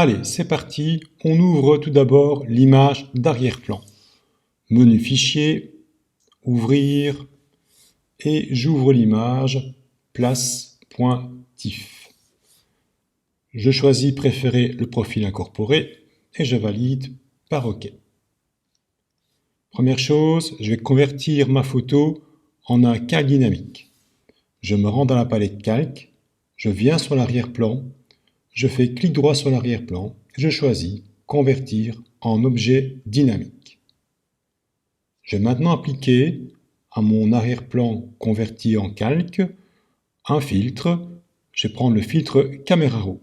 Allez, c'est parti, on ouvre tout d'abord l'image d'arrière-plan. Menu Fichier, Ouvrir, et j'ouvre l'image place.tif. Je choisis Préférer le profil incorporé et je valide par OK. Première chose, je vais convertir ma photo en un calque dynamique. Je me rends dans la palette Calque, je viens sur l'arrière-plan, je fais clic droit sur l'arrière-plan, je choisis Convertir en objet dynamique. Je vais maintenant appliquer à mon arrière-plan converti en calque un filtre. Je vais prendre le filtre Caméra Raw.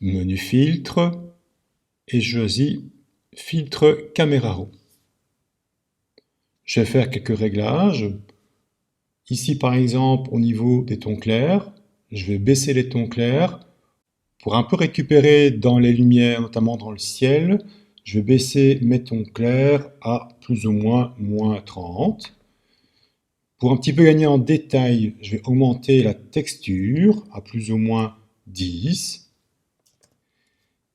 Menu Filtre et je choisis Filtre Caméra Raw. Je vais faire quelques réglages. Ici par exemple au niveau des tons clairs, je vais baisser les tons clairs. Pour un peu récupérer dans les lumières, notamment dans le ciel, je vais baisser mes tons clairs à plus ou moins -30. Pour un petit peu gagner en détail, je vais augmenter la texture à plus ou moins 10.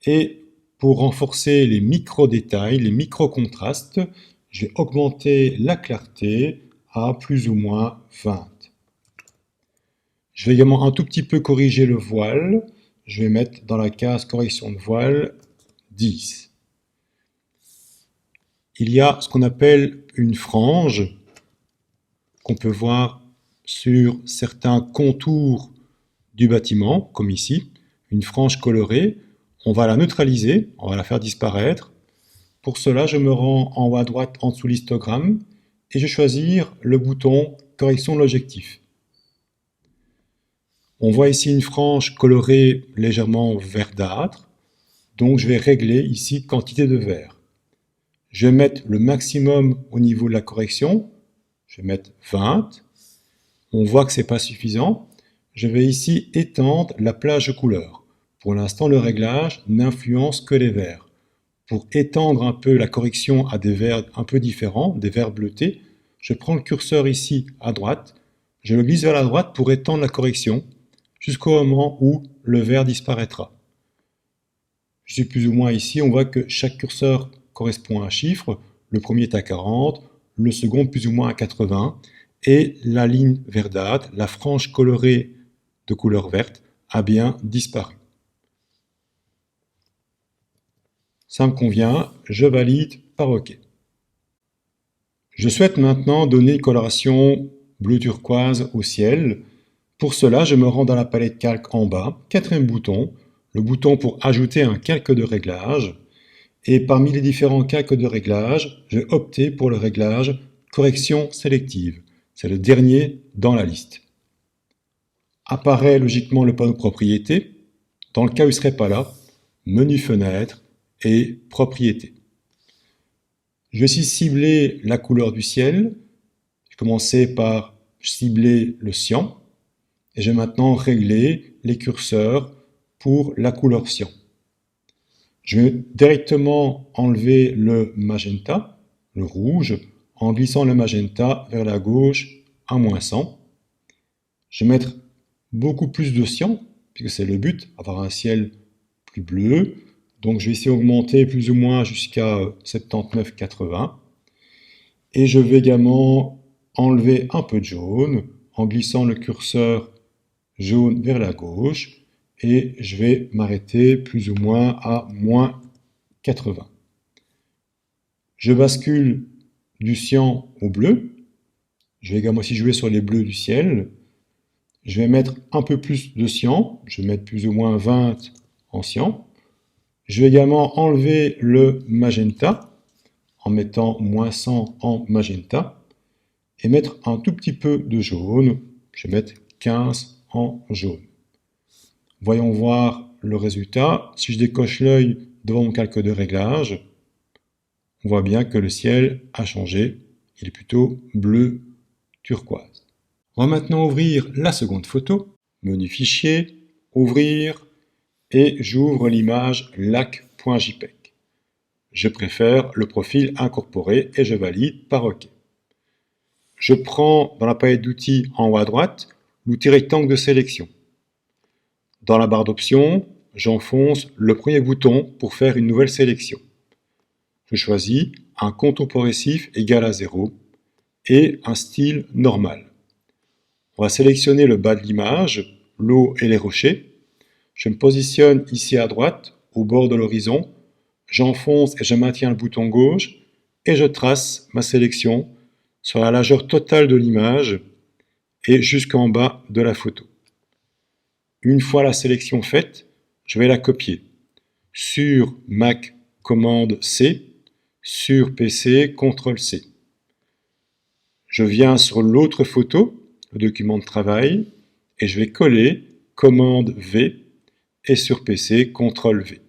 Et pour renforcer les micro-détails, les micro-contrastes, je vais augmenter la clarté à plus ou moins 20. Je vais également un tout petit peu corriger le voile. Je vais mettre dans la case correction de voile 10. Il y a ce qu'on appelle une frange qu'on peut voir sur certains contours du bâtiment, comme ici, une frange colorée. On va la neutraliser, on va la faire disparaître. Pour cela, je me rends en haut à droite en dessous l'histogramme et je vais choisir le bouton correction de l'objectif. On voit ici une frange colorée légèrement verdâtre, donc je vais régler ici quantité de vert. Je vais mettre le maximum au niveau de la correction, je vais mettre 20. On voit que ce n'est pas suffisant. Je vais ici étendre la plage de couleurs. Pour l'instant, le réglage n'influence que les verts. Pour étendre un peu la correction à des verts un peu différents, des verts bleutés, je prends le curseur ici à droite, je le glisse vers la droite pour étendre la correction jusqu'au moment où le vert disparaîtra. Je suis plus ou moins ici, on voit que chaque curseur correspond à un chiffre. Le premier est à 40, le second plus ou moins à 80, et la ligne verdâtre, la frange colorée de couleur verte, a bien disparu. Ça me convient, je valide par OK. Je souhaite maintenant donner une coloration bleu turquoise au ciel. Pour cela, je me rends dans la palette calque en bas, quatrième bouton, le bouton pour ajouter un calque de réglage. Et parmi les différents calques de réglage, je vais opter pour le réglage correction sélective. C'est le dernier dans la liste. Apparaît logiquement le panneau propriétés. Dans le cas où il ne serait pas là, menu fenêtre et propriétés. Je vais ici cibler la couleur du ciel. Je vais commencer par cibler le cyan. Et je vais maintenant régler les curseurs pour la couleur cyan. Je vais directement enlever le magenta, le rouge, en glissant le magenta vers la gauche à -100. Je vais mettre beaucoup plus de cyan, puisque c'est le but, avoir un ciel plus bleu. Donc je vais ici augmenter plus ou moins jusqu'à 79-80. Et je vais également enlever un peu de jaune, en glissant le curseur jaune vers la gauche, et je vais m'arrêter plus ou moins à -80. Je bascule du cyan au bleu. Je vais également aussi jouer sur les bleus du ciel. Je vais mettre un peu plus de cyan, je vais mettre plus ou moins 20 en cyan. Je vais également enlever le magenta en mettant -100 en magenta et mettre un tout petit peu de jaune. Je vais mettre 15 en jaune. Voyons voir le résultat. Si je décoche l'œil devant mon calque de réglage, on voit bien que le ciel a changé. Il est plutôt bleu turquoise. On va maintenant ouvrir la seconde photo. Menu Fichier, Ouvrir, et j'ouvre l'image lac.jpg. Je préfère le profil incorporé et je valide par OK. Je prends dans la palette d'outils en haut à droite l'outil rectangle de sélection. Dans la barre d'options, j'enfonce le premier bouton pour faire une nouvelle sélection. Je choisis un contour progressif égal à 0 et un style normal. On va sélectionner le bas de l'image, l'eau et les rochers. Je me positionne ici à droite, au bord de l'horizon. J'enfonce et je maintiens le bouton gauche et je trace ma sélection sur la largeur totale de l'image et jusqu'en bas de la photo. Une fois la sélection faite, je vais la copier. Sur Mac, commande C, sur PC, CTRL C. Je viens sur l'autre photo, le document de travail, et je vais coller commande V et sur PC, CTRL V.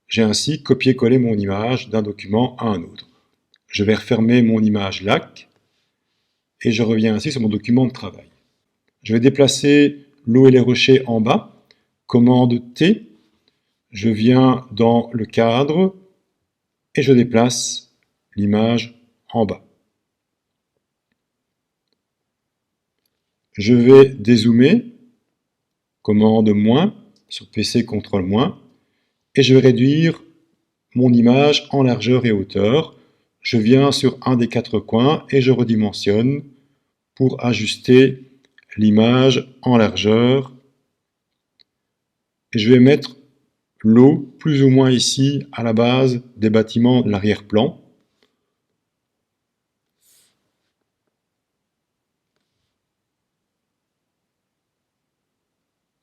J'ai ainsi copié-collé mon image d'un document à un autre. Je vais refermer mon image LAC et je reviens ainsi sur mon document de travail. Je vais déplacer l'eau et les rochers en bas, commande T, je viens dans le cadre et je déplace l'image en bas. Je vais dézoomer, commande moins, sur PC, CTRL moins, et je vais réduire mon image en largeur et hauteur. Je viens sur un des quatre coins et je redimensionne pour ajuster l'image en largeur. Et je vais mettre l'eau plus ou moins ici à la base des bâtiments de l'arrière-plan.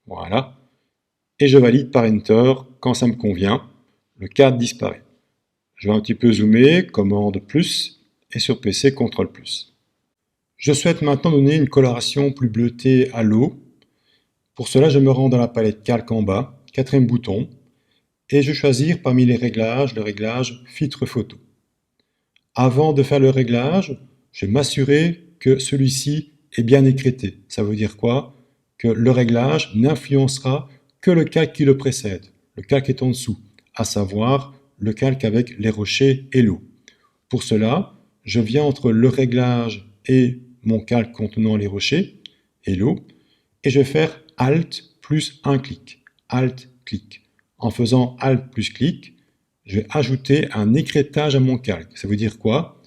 Voilà. Et je valide par Enter quand ça me convient. Le cadre disparaît. Je vais un petit peu zoomer, commande plus, et sur PC, CTRL plus. Je souhaite maintenant donner une coloration plus bleutée à l'eau. Pour cela, je me rends dans la palette Calque en bas, quatrième bouton, et je vais choisir parmi les réglages, le réglage Filtre photo. Avant de faire le réglage, je vais m'assurer que celui-ci est bien écrété. Ça veut dire quoi? Que le réglage n'influencera que le calque qui le précède. Le calque est en dessous, à savoir le calque avec les rochers et l'eau. Pour cela, je viens entre le réglage et mon calque contenant les rochers et l'eau, et je vais faire Alt plus un clic. Alt, clic. En faisant Alt plus clic, je vais ajouter un écrêtage à mon calque. Ça veut dire quoi?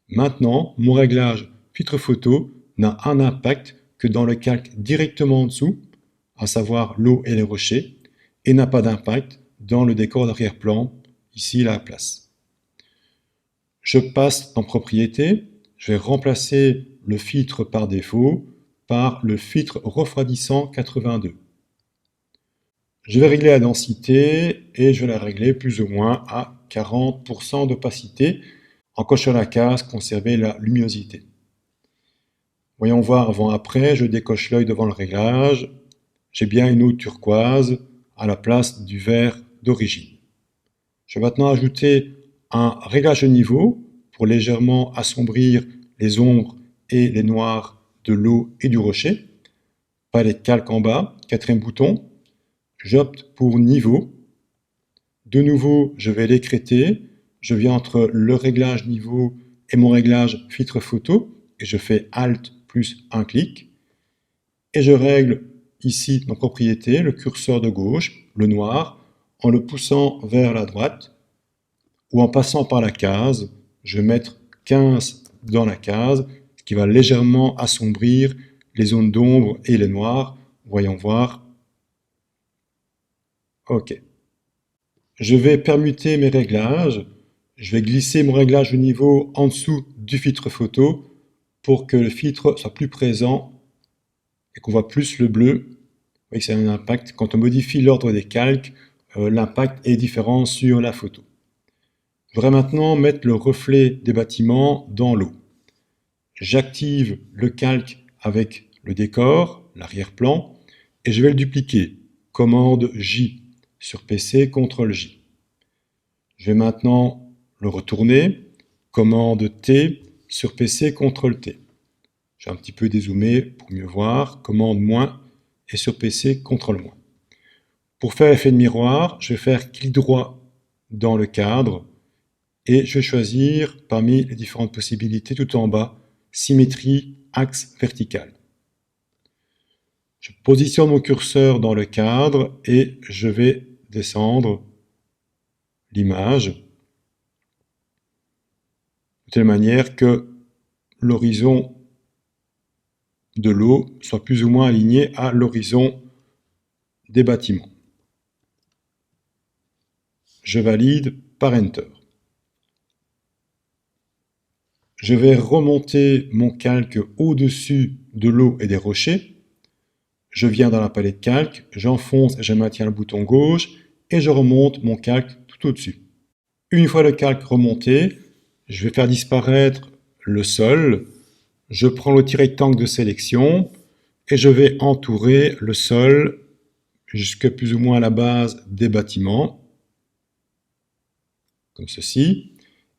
Maintenant, mon réglage filtre photo n'a un impact que dans le calque directement en dessous, à savoir l'eau et les rochers, et n'a pas d'impact dans le décor d'arrière-plan, ici la place. Je passe dans Propriétés, je vais remplacer le filtre par défaut par le filtre refroidissant 82. Je vais régler la densité et je vais la régler plus ou moins à 40% d'opacité en cochant la case conserver la luminosité. Voyons voir avant-après, je décoche l'œil devant le réglage. J'ai bien une eau turquoise à la place du vert d'origine. Je vais maintenant ajouter un réglage de niveau pour légèrement assombrir les ombres et les noirs de l'eau et du rocher. Palette calque en bas, quatrième bouton. J'opte pour niveau. De nouveau, je vais l'écréter. Je viens entre le réglage niveau et mon réglage filtre photo et je fais Alt plus un clic. Et je règle ici dans Propriétés le curseur de gauche, le noir, en le poussant vers la droite ou en passant par la case. Je vais mettre 15 dans la case, ce qui va légèrement assombrir les zones d'ombre et les noirs. Voyons voir. OK. Je vais permuter mes réglages. Je vais glisser mon réglage de niveau en dessous du filtre photo pour que le filtre soit plus présent et qu'on voit plus le bleu. Vous voyez que c'est un impact. Quand on modifie l'ordre des calques, l'impact est différent sur la photo. Je voudrais maintenant mettre le reflet des bâtiments dans l'eau. J'active le calque avec le décor, l'arrière-plan, et je vais le dupliquer. Commande J. Sur PC, CTRL J. Je vais maintenant le retourner. Commande T. Sur PC, CTRL T. J'ai un petit peu dézoomé pour mieux voir. Commande moins et sur PC, CTRL moins. Pour faire l'effet de miroir, je vais faire clic droit dans le cadre et je vais choisir parmi les différentes possibilités tout en bas, symétrie, axe vertical. Je positionne mon curseur dans le cadre et je vais descendre l'image de telle manière que l'horizon de l'eau soit plus ou moins aligné à l'horizon des bâtiments. Je valide par Enter. Je vais remonter mon calque au-dessus de l'eau et des rochers. Je viens dans la palette calque, j'enfonce et je maintiens le bouton gauche et je remonte mon calque tout au-dessus. Une fois le calque remonté, je vais faire disparaître le sol. Je prends le petit rectangle de sélection et je vais entourer le sol jusqu'à plus ou moins la base des bâtiments, comme ceci.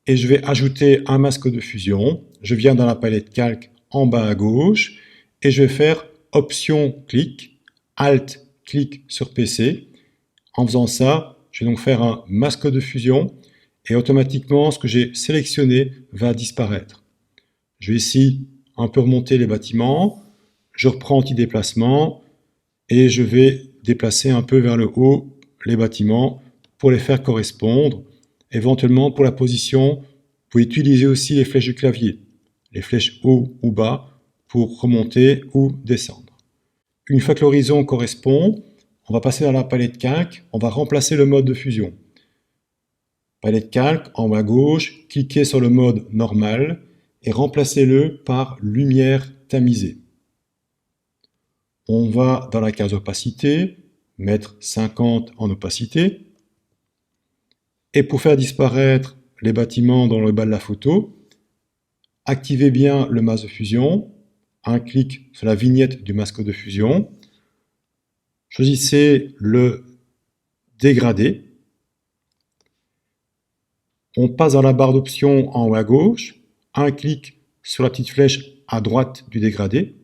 Et je vais ajouter un masque de fusion. Je viens dans la palette calque en bas à gauche et je vais faire Option clic, Alt clic sur PC. En faisant ça, je vais donc faire un masque de fusion et automatiquement ce que j'ai sélectionné va disparaître. Je vais ici un peu remonter les bâtiments, je reprends anti-déplacement et je vais déplacer un peu vers le haut les bâtiments pour les faire correspondre. Éventuellement, pour la position, vous pouvez utiliser aussi les flèches du clavier, les flèches haut ou bas pour remonter ou descendre. Une fois que l'horizon correspond, on va passer dans la palette calque, on va remplacer le mode de fusion. Palette calque, en bas à gauche, cliquez sur le mode normal et remplacez-le par lumière tamisée. On va dans la case opacité, mettre 50 en opacité. Et pour faire disparaître les bâtiments dans le bas de la photo, activez bien le masque de fusion, un clic sur la vignette du masque de fusion, choisissez le dégradé, on passe dans la barre d'options en haut à gauche, un clic sur la petite flèche à droite du dégradé,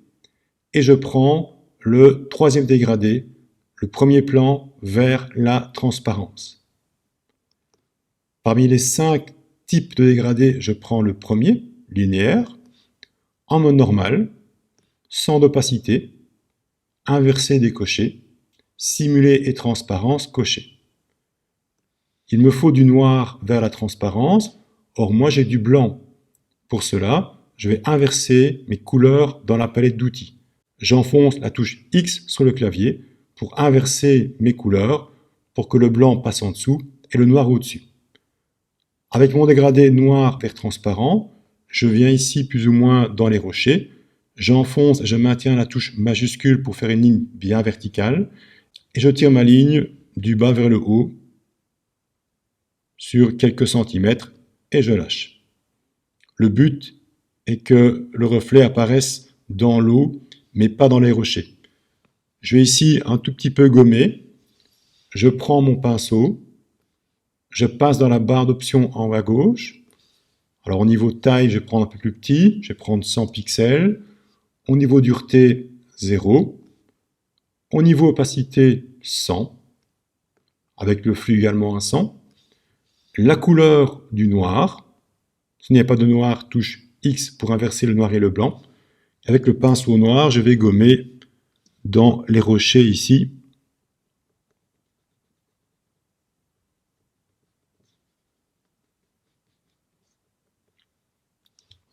et je prends le troisième dégradé, le premier plan vers la transparence. Parmi les 5 types de dégradés, je prends le premier, linéaire, en mode normal, sans opacité, inversé décoché, simulé et transparence coché. Il me faut du noir vers la transparence, or moi j'ai du blanc. Pour cela, je vais inverser mes couleurs dans la palette d'outils. J'enfonce la touche X sur le clavier pour inverser mes couleurs, pour que le blanc passe en dessous et le noir au-dessus. Avec mon dégradé noir vers transparent, je viens ici plus ou moins dans les rochers, j'enfonce et je maintiens la touche majuscule pour faire une ligne bien verticale, et je tire ma ligne du bas vers le haut sur quelques centimètres et je lâche. Le but est que le reflet apparaisse dans l'eau, mais pas dans les rochers. Je vais ici un tout petit peu gommer, je prends mon pinceau, je passe dans la barre d'options en haut à gauche. Alors au niveau taille, je vais prendre un peu plus petit, je vais prendre 100 pixels. Au niveau dureté, 0. Au niveau opacité, 100. Avec le flux également à 100. La couleur du noir. S'il n'y a pas de noir, touche X pour inverser le noir et le blanc. Avec le pinceau noir, je vais gommer dans les rochers ici.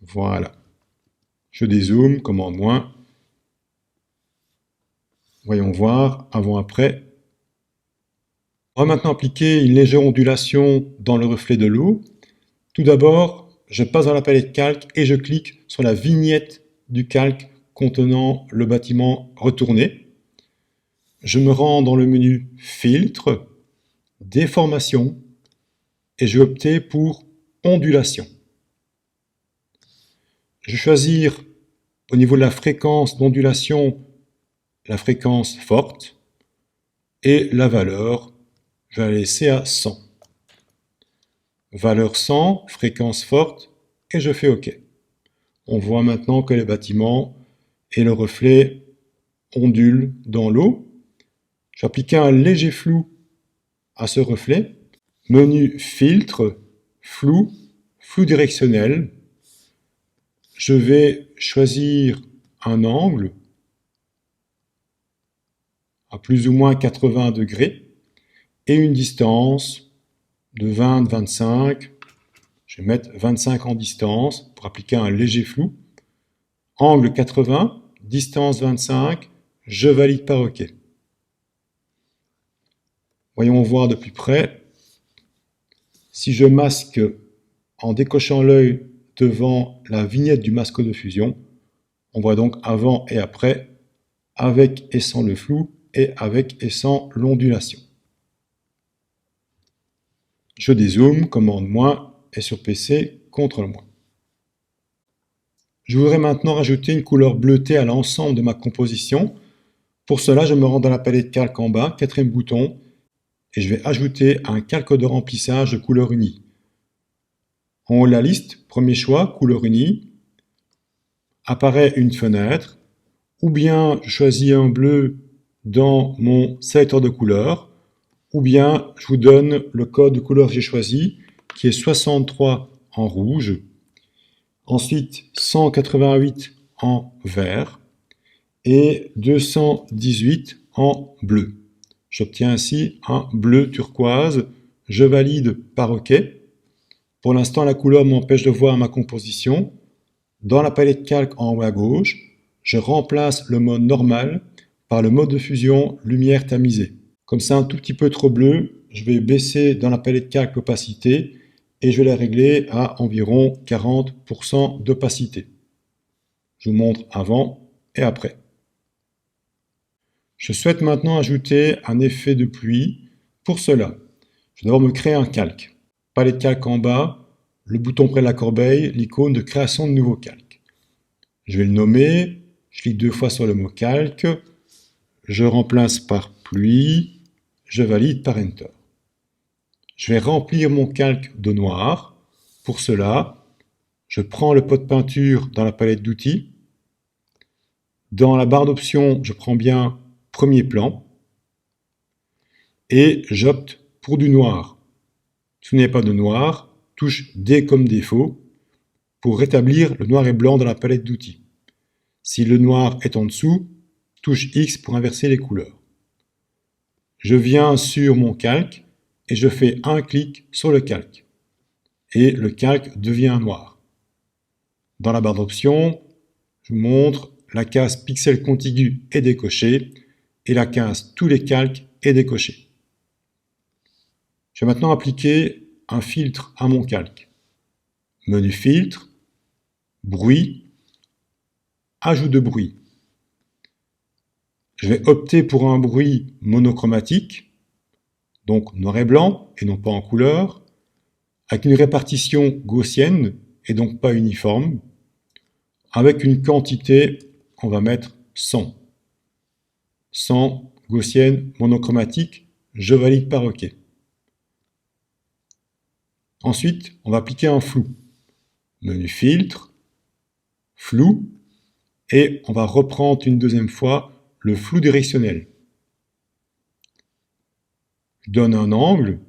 Voilà. Je dézoome, commande moins. Voyons voir, avant-après. On va maintenant appliquer une légère ondulation dans le reflet de l'eau. Tout d'abord, je passe dans la palette calque et je clique sur la vignette du calque contenant le bâtiment retourné. Je me rends dans le menu Filtre, Déformation et je vais opter pour Ondulation. Je vais choisir au niveau de la fréquence d'ondulation la fréquence forte et la valeur, je vais la laisser à 100. Valeur 100, fréquence forte et je fais OK. On voit maintenant que les bâtiments et le reflet ondulent dans l'eau. Je vais appliquer un léger flou à ce reflet. Menu Filtre, Flou, Flou directionnel. Je vais choisir un angle à plus ou moins 80 degrés et une distance de 20-25. Je vais mettre 25 en distance pour appliquer un léger flou. Angle 80, distance 25, je valide par OK. Voyons voir de plus près. Si je masque en décochant l'œil devant la vignette du masque de fusion, on voit donc avant et après, avec et sans le flou et avec et sans l'ondulation. Je dézoome, commande moins, et sur PC, CTRL moins. Je voudrais maintenant rajouter une couleur bleutée à l'ensemble de ma composition. Pour cela, je me rends dans la palette calque en bas, quatrième bouton, et je vais ajouter un calque de remplissage de couleur unie. En haut de la liste, premier choix, couleur unie, apparaît une fenêtre, ou bien je choisis un bleu dans mon sélecteur de couleurs, ou bien je vous donne le code de couleur que j'ai choisi, qui est 63 en rouge, ensuite 188 en vert et 218 en bleu. J'obtiens ainsi un bleu turquoise. Je valide par OK. Pour l'instant, la couleur m'empêche de voir ma composition. Dans la palette calque en haut à gauche, je remplace le mode normal par le mode de fusion lumière tamisée. Comme c'est un tout petit peu trop bleu, je vais baisser dans la palette calque l'opacité et je vais la régler à environ 40% d'opacité. Je vous montre avant et après. Je souhaite maintenant ajouter un effet de pluie. Pour cela, je vais d'abord me créer un calque. Palette calque en bas, le bouton près de la corbeille, l'icône de création de nouveau calque. Je vais le nommer, je clique 2 fois sur le mot calque, je remplace par pluie, je valide par Enter. Je vais remplir mon calque de noir. Pour cela, je prends le pot de peinture dans la palette d'outils. Dans la barre d'options, je prends bien premier plan et j'opte pour du noir. Si vous n'avez pas de noir, touche D comme défaut pour rétablir le noir et blanc dans la palette d'outils. Si le noir est en dessous, touche X pour inverser les couleurs. Je viens sur mon calque et je fais un clic sur le calque. Et le calque devient noir. Dans la barre d'options, je vous montre la case pixel contigu est décochée et la case tous les calques est décochée. Je vais maintenant appliquer un filtre à mon calque. Menu filtre, bruit, ajout de bruit. Je vais opter pour un bruit monochromatique, donc noir et blanc et non pas en couleur, avec une répartition gaussienne et donc pas uniforme, avec une quantité, on va mettre 100. 100 gaussienne monochromatique, je valide par OK. Ensuite, on va appliquer un flou. Menu filtre, flou, et on va reprendre une deuxième fois le flou directionnel. Je donne un angle,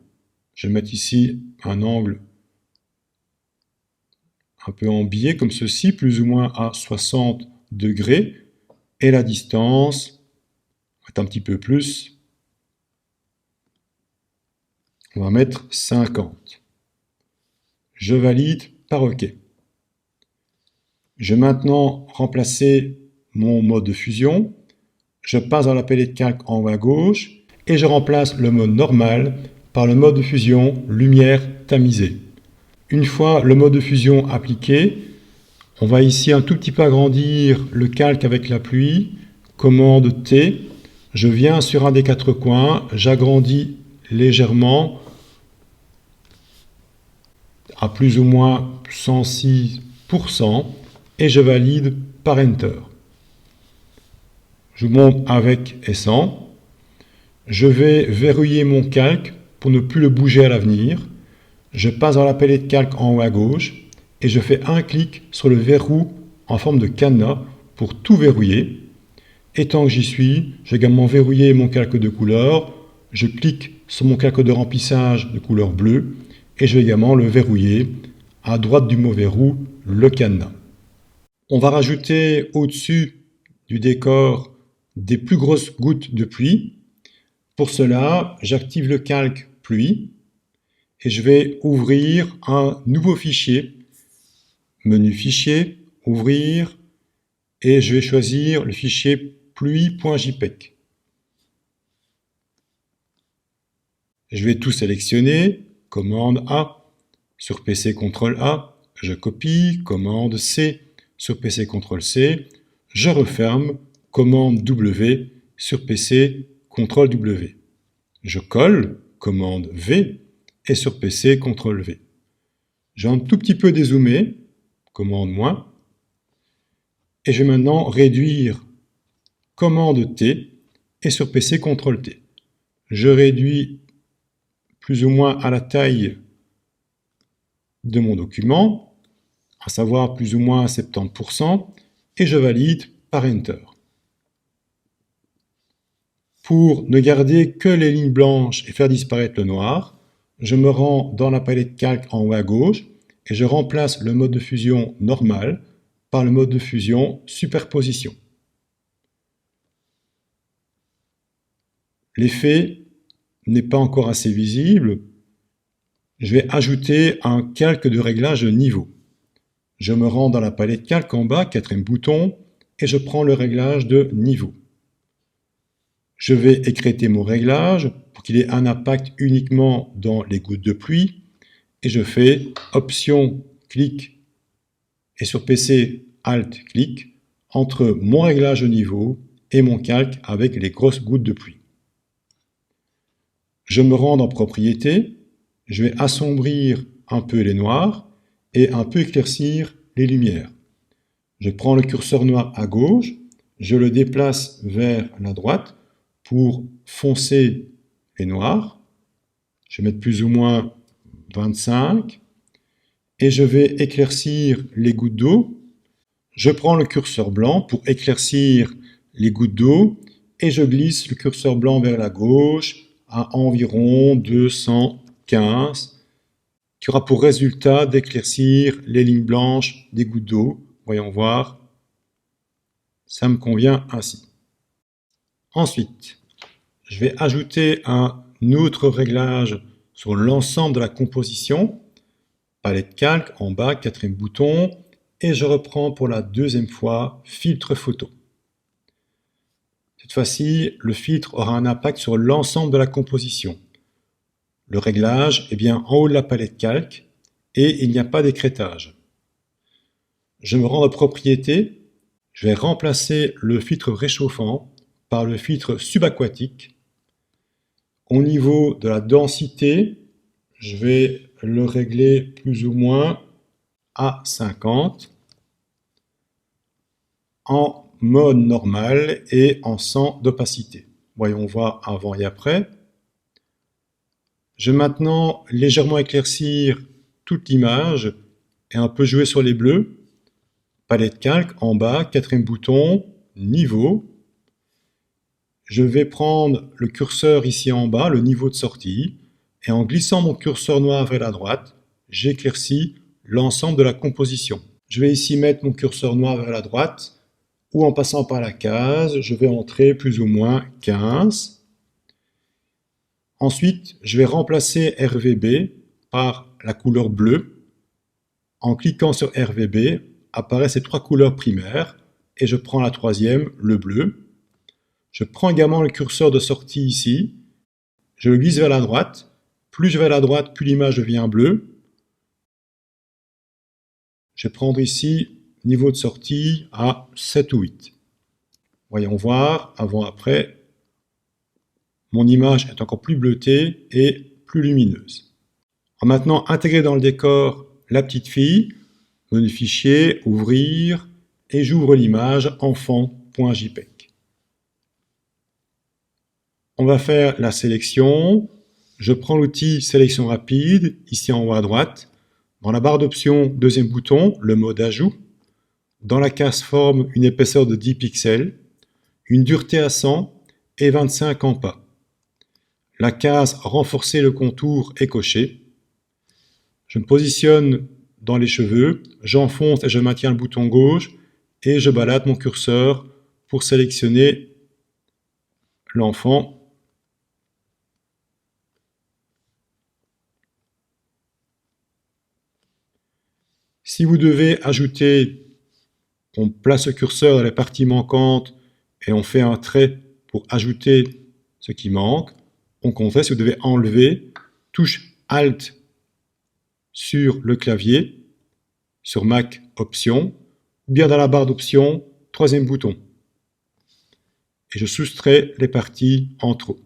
je vais mettre ici un angle un peu en biais comme ceci, plus ou moins à 60 degrés, et la distance va être un petit peu plus, on va mettre 50. Je valide par OK. Je vais maintenant remplacer mon mode de fusion. Je passe dans la palette calque en haut à gauche et je remplace le mode normal par le mode de fusion lumière tamisée. Une fois le mode de fusion appliqué, on va ici un tout petit peu agrandir le calque avec la pluie. Commande T. Je viens sur un des 4 coins, j'agrandis légèrement à plus ou moins 106% et je valide par Enter. Je monte avec et sans. Je vais verrouiller mon calque pour ne plus le bouger à l'avenir. Je passe dans la palette calque en haut à gauche et je fais un clic sur le verrou en forme de cadenas pour tout verrouiller. Et tant que j'y suis, j'ai également verrouillé mon calque de couleur. Je clique sur mon calque de remplissage de couleur bleue et je vais également le verrouiller. À droite du mot verrou, le cadenas. On va rajouter au-dessus du décor des plus grosses gouttes de pluie. Pour cela, j'active le calque pluie et je vais ouvrir un nouveau fichier. Menu Fichier, Ouvrir, et je vais choisir le fichier pluie.jpg. Je vais tout sélectionner, commande A, sur PC CTRL A, je copie, commande C, sur PC CTRL C, je referme, commande W, sur PC CTRL W. Je colle, commande V, et sur PC CTRL V. J'ai un tout petit peu dézoomé, commande moins, et je vais maintenant réduire, commande T, et sur PC CTRL T. Je réduis plus ou moins à la taille de mon document, à savoir plus ou moins 70%, et je valide par Enter. Pour ne garder que les lignes blanches et faire disparaître le noir, je me rends dans la palette calque en haut à gauche et je remplace le mode de fusion normal par le mode de fusion superposition. L'effet n'est pas encore assez visible. Je vais ajouter un calque de réglage de niveau. Je me rends dans la palette calque en bas, 4e bouton, et je prends le réglage de niveau. Je vais écrêter mon réglage pour qu'il ait un impact uniquement dans les gouttes de pluie, et je fais Option, clic, et sur PC, Alt, clic, entre mon réglage de niveau et mon calque avec les grosses gouttes de pluie. Je me rends dans Propriétés, je vais assombrir un peu les noirs et un peu éclaircir les lumières. Je prends le curseur noir à gauche, je le déplace vers la droite pour foncer les noirs. Je vais mettre plus ou moins 25 et je vais éclaircir les gouttes d'eau. Je prends le curseur blanc pour éclaircir les gouttes d'eau et je glisse le curseur blanc vers la gauche à environ 215, qui aura pour résultat d'éclaircir les lignes blanches des gouttes d'eau. Voyons voir, ça me convient ainsi. Ensuite, je vais ajouter un autre réglage sur l'ensemble de la composition. Palette calque en bas, 4e bouton, et je reprends pour la 2e fois filtre photo. Cette fois-ci, le filtre aura un impact sur l'ensemble de la composition. Le réglage est bien en haut de la palette calque et il n'y a pas d'écrêtage. Je me rends aux propriétés, je vais remplacer le filtre réchauffant par le filtre subaquatique. Au niveau de la densité, je vais le régler plus ou moins à 50 en mode normal et en 100 d'opacité. Voyons voir avant et après. Je vais maintenant légèrement éclaircir toute l'image et un peu jouer sur les bleus. Palette calque en bas, 4e bouton, niveau. Je vais prendre le curseur ici en bas, le niveau de sortie, et en glissant mon curseur noir vers la droite, j'éclaircis l'ensemble de la composition. Je vais ici mettre mon curseur noir vers la droite, ou en passant par la case, je vais entrer plus ou moins 15. Ensuite, je vais remplacer RVB par la couleur bleue. En cliquant sur RVB, apparaissent ces 3 couleurs primaires, et je prends la 3e, le bleu. Je prends également le curseur de sortie ici, je le glisse vers la droite. Plus je vais à la droite, plus l'image devient bleue. Je vais prendre ici niveau de sortie à 7 ou 8. Voyons voir, avant, après. Mon image est encore plus bleutée et plus lumineuse. On va maintenant intégrer dans le décor la petite fille. Menu Fichier, Ouvrir, et j'ouvre l'image enfant.jpg. On va faire la sélection. Je prends l'outil Sélection rapide, ici en haut à droite. Dans la barre d'options, 2e bouton, le mode ajout. Dans la case forme, une épaisseur de 10 pixels, une dureté à 100 et 25 en pas. La case renforcer le contour est cochée. Je me positionne dans les cheveux, j'enfonce et je maintiens le bouton gauche et je balade mon curseur pour sélectionner l'enfant. Si vous devez ajouter, on place le curseur dans la partie manquante et on fait un trait pour ajouter ce qui manque. Au contraire, si vous devez enlever, touche Alt sur le clavier, sur Mac, Options, ou bien dans la barre d'options, troisième bouton. Et je soustrais les parties en trop.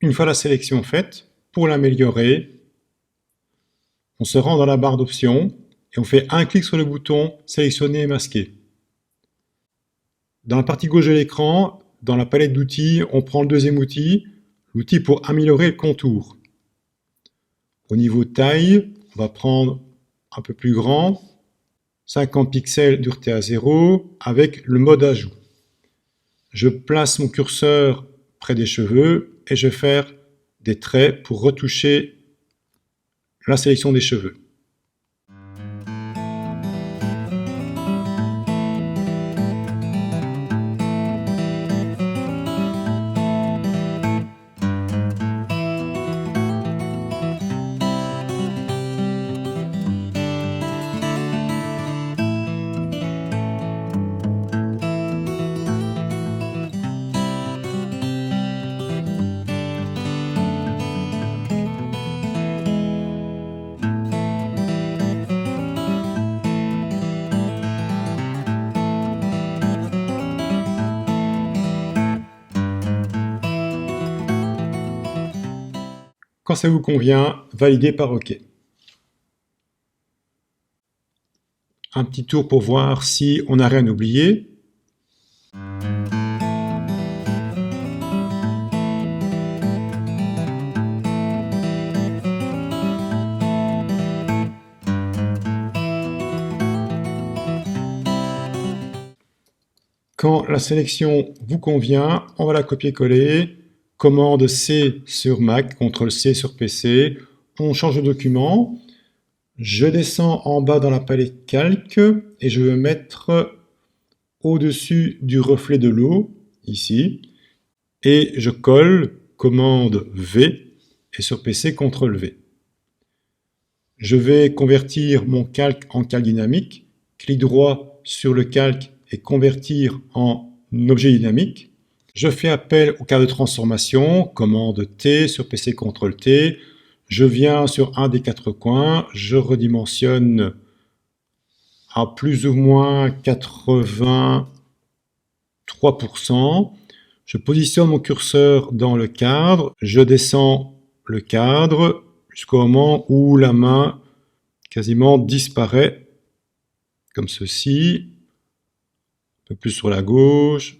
Une fois la sélection faite, pour l'améliorer, on se rend dans la barre d'options et on fait un clic sur le bouton sélectionner et masquer. Dans la partie gauche de l'écran, dans la palette d'outils, on prend le deuxième outil, l'outil pour améliorer le contour. Au niveau taille, on va prendre un peu plus grand, 50 pixels dureté à 0 avec le mode ajout. Je place mon curseur près des cheveux et je vais faire des traits pour retoucher la sélection des cheveux. Quand ça vous convient, validez par OK. Un petit tour pour voir si on n'a rien oublié. Quand la sélection vous convient, on va la copier-coller. Commande C sur Mac, CTRL-C sur PC. On change de document. Je descends en bas dans la palette calque et je vais mettre au-dessus du reflet de l'eau, ici. Et je colle, commande V, et sur PC, CTRL-V. Je vais convertir mon calque en calque dynamique. Clic droit sur le calque et convertir en objet dynamique. Je fais appel aux cartes de transformation, commande T sur PC, CTRL-T. Je viens sur un des quatre coins, je redimensionne à plus ou moins 83%. Je positionne mon curseur dans le cadre, je descends le cadre jusqu'au moment où la main quasiment disparaît, comme ceci. Un peu plus sur la gauche.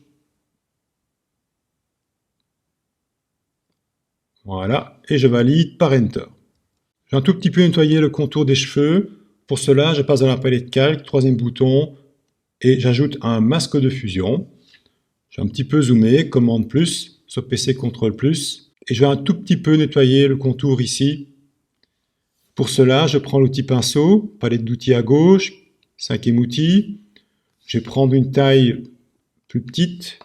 Voilà, et je valide par Enter. J'ai un tout petit peu nettoyé le contour des cheveux. Pour cela, je passe dans la palette calque, troisième bouton, et j'ajoute un masque de fusion. J'ai un petit peu zoomé, commande plus, sur PC, CTRL plus, et je vais un tout petit peu nettoyer le contour ici. Pour cela, je prends l'outil pinceau, palette d'outils à gauche, cinquième outil. Je vais prendre une taille plus petite,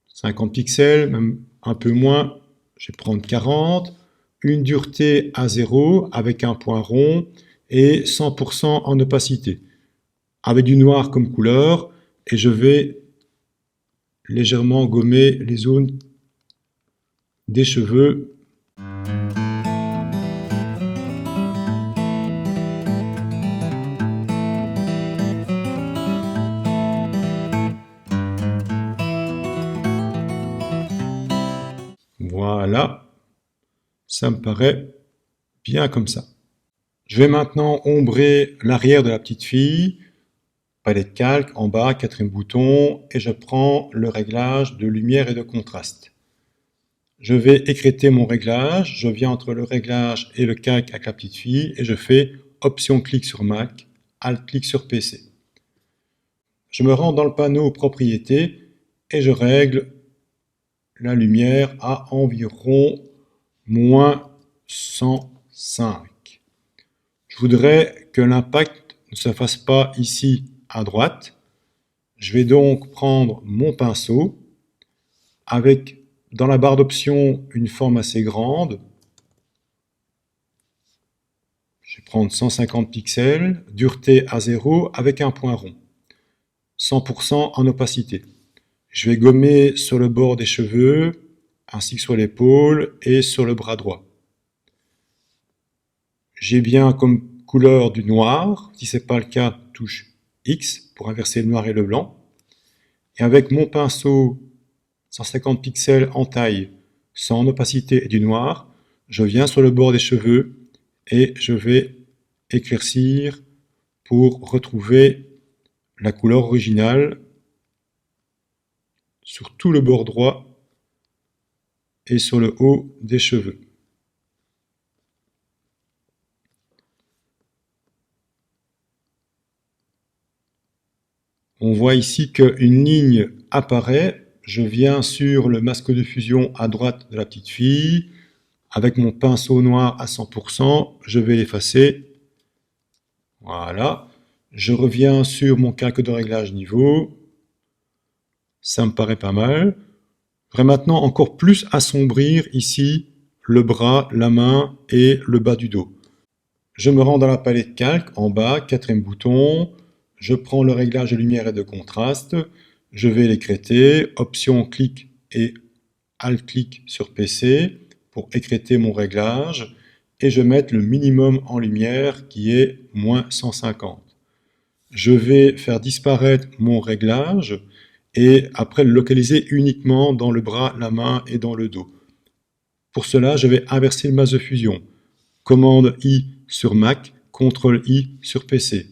50 pixels, même un peu moins. Je vais prendre 40, une dureté à 0 avec un point rond et 100% en opacité, avec du noir comme couleur, et je vais légèrement gommer les zones des cheveux. Voilà, ça me paraît bien comme ça. Je vais maintenant ombrer l'arrière de la petite fille. Palette calque, en bas, quatrième bouton, et je prends le réglage de lumière et de contraste. Je vais écrêter mon réglage, je viens entre le réglage et le calque avec la petite fille, et je fais Option-clic sur Mac, Alt-clic sur PC. Je me rends dans le panneau Propriétés, et je règle la lumière à environ moins 105. Je voudrais que l'impact ne se fasse pas ici à droite. Je vais donc prendre mon pinceau avec dans la barre d'options une forme assez grande. Je vais prendre 150 pixels, dureté à 0 avec un point rond, 100% en opacité. Je vais gommer sur le bord des cheveux, ainsi que sur l'épaule et sur le bras droit. J'ai bien comme couleur du noir. Si ce n'est pas le cas, touche X pour inverser le noir et le blanc. Et avec mon pinceau 150 pixels en taille, sans opacité et du noir, je viens sur le bord des cheveux et je vais éclaircir pour retrouver la couleur originale sur tout le bord droit et sur le haut des cheveux. On voit ici qu'une ligne apparaît. Je viens sur le masque de fusion à droite de la petite fille. Avec mon pinceau noir à 100%, je vais l'effacer. Voilà. Je reviens sur mon calque de réglage niveau. Ça me paraît pas mal. Je vais maintenant encore plus assombrir ici le bras, la main et le bas du dos. Je me rends dans la palette calque, en bas, quatrième bouton. Je prends le réglage de lumière et de contraste. Je vais l'écrêter. Option clic et Alt-clic sur PC pour écrêter mon réglage. Et je vais mettre le minimum en lumière qui est moins 150. Je vais faire disparaître mon réglage et après le localiser uniquement dans le bras, la main et dans le dos. Pour cela, je vais inverser le masque de fusion. Commande I sur Mac, CTRL I sur PC.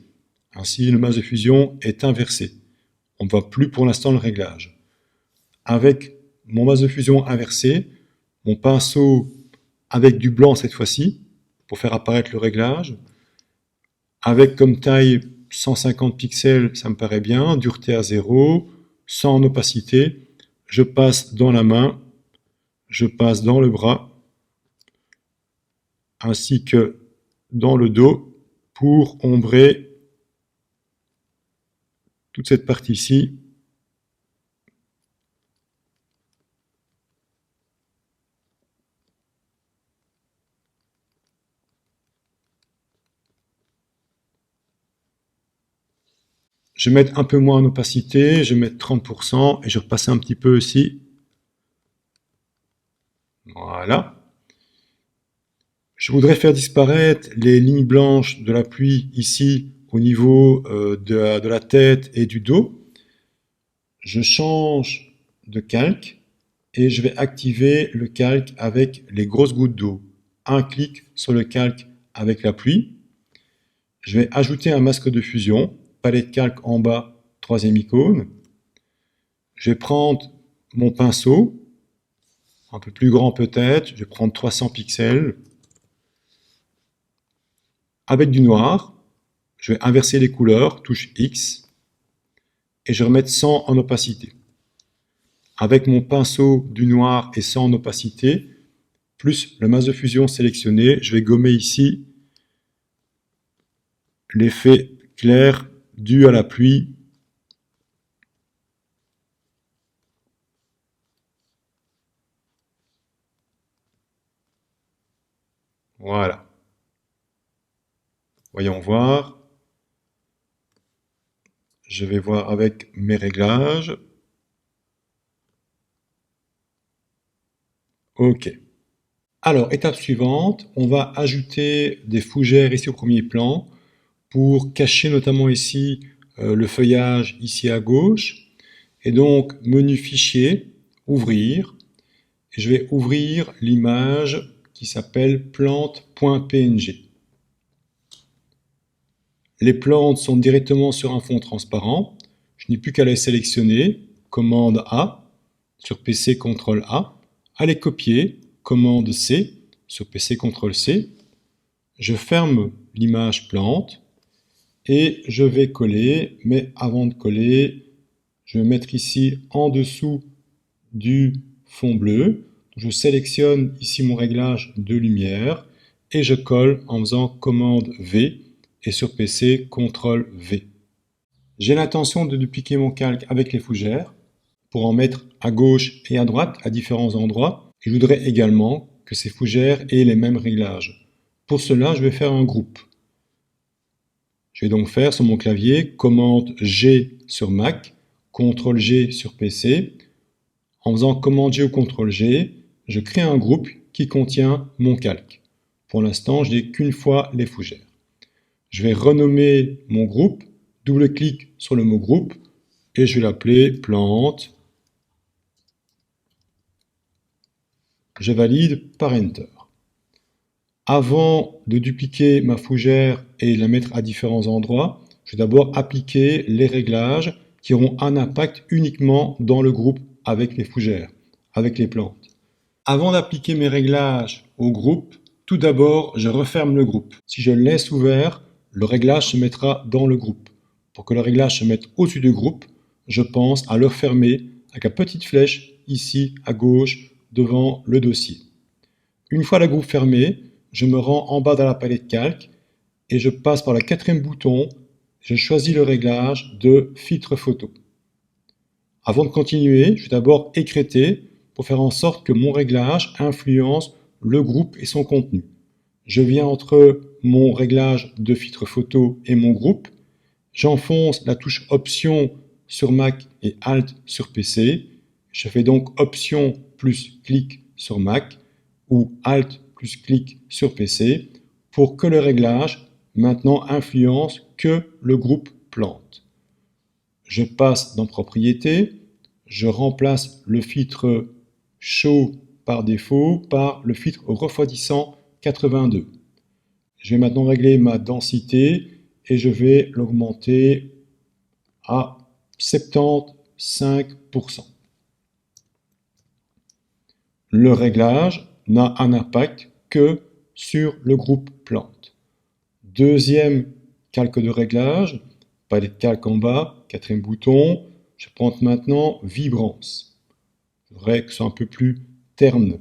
Ainsi, le masque de fusion est inversé. On ne voit plus pour l'instant le réglage. Avec mon masque de fusion inversé, mon pinceau avec du blanc cette fois-ci, pour faire apparaître le réglage, avec comme taille 150 pixels, ça me paraît bien, dureté à 0, sans opacité, je passe dans la main, je passe dans le bras, ainsi que dans le dos, pour ombrer toute cette partie-ci. Je vais mettre un peu moins en opacité, je vais mettre 30% et je repasse un petit peu aussi. Voilà. Je voudrais faire disparaître les lignes blanches de la pluie ici au niveau de la tête et du dos. Je change de calque et je vais activer le calque avec les grosses gouttes d'eau. Un clic sur le calque avec la pluie. Je vais ajouter un masque de fusion, palette calque en bas, troisième icône. Je vais prendre mon pinceau, un peu plus grand peut-être, je vais prendre 300 pixels. Avec du noir, je vais inverser les couleurs, touche X, et je vais remettre 100 en opacité. Avec mon pinceau du noir et 100 en opacité, plus le masque de fusion sélectionné, je vais gommer ici l'effet clair dû à la pluie. Voilà. Voyons voir. Je vais voir avec mes réglages. OK. Alors, étape suivante, on va ajouter des fougères ici au premier plan pour cacher notamment ici le feuillage ici à gauche. Et donc, menu fichier, ouvrir. et je vais ouvrir l'image qui s'appelle plante.png. Les plantes sont directement sur un fond transparent. Je n'ai plus qu'à les sélectionner, commande A, sur PC, CTRL A, à les copier, commande C, sur PC, CTRL C. Je ferme l'image plante et je vais coller, mais avant de coller, je vais mettre ici en dessous du fond bleu. Je sélectionne ici mon réglage de lumière et je colle en faisant commande V et sur PC, CTRL V. J'ai l'intention de dupliquer mon calque avec les fougères pour en mettre à gauche et à droite à différents endroits. Et je voudrais également que ces fougères aient les mêmes réglages. Pour cela, je vais faire un groupe. Je vais donc faire sur mon clavier commande G sur Mac, CTRL G sur PC. En faisant commande G ou CTRL G, je crée un groupe qui contient mon calque. Pour l'instant, je n'ai qu'une fois les fougères. Je vais renommer mon groupe, double-clic sur le mot groupe et je vais l'appeler plante. Je valide par Enter. Avant de dupliquer ma fougère et la mettre à différents endroits, je vais d'abord appliquer les réglages qui auront un impact uniquement dans le groupe avec les fougères, avec les plantes. Avant d'appliquer mes réglages au groupe, tout d'abord, je referme le groupe. Si je le laisse ouvert, le réglage se mettra dans le groupe. Pour que le réglage se mette au-dessus du groupe, je pense à le refermer avec la petite flèche ici à gauche devant le dossier. Une fois le groupe fermé, je me rends en bas dans la palette calque et je passe par le quatrième bouton. Je choisis le réglage de filtre photo. Avant de continuer, je vais d'abord écrêter pour faire en sorte que mon réglage influence le groupe et son contenu. Je viens entre mon réglage de filtre photo et mon groupe. J'enfonce la touche Option sur Mac et Alt sur PC. Je fais donc Option plus clic sur Mac ou Alt plus clic sur PC pour que le réglage maintenant influence que le groupe plante. Je passe dans Propriétés, je remplace le filtre chaud par défaut par le filtre refroidissant 82. Je vais maintenant régler ma densité et je vais l'augmenter à 75%. Le réglage n'a un impact que sur le groupe plante. Deuxième calque de réglage, palette calque en bas, quatrième bouton, je prends maintenant vibrance. Je voudrais que ce soit un peu plus terne.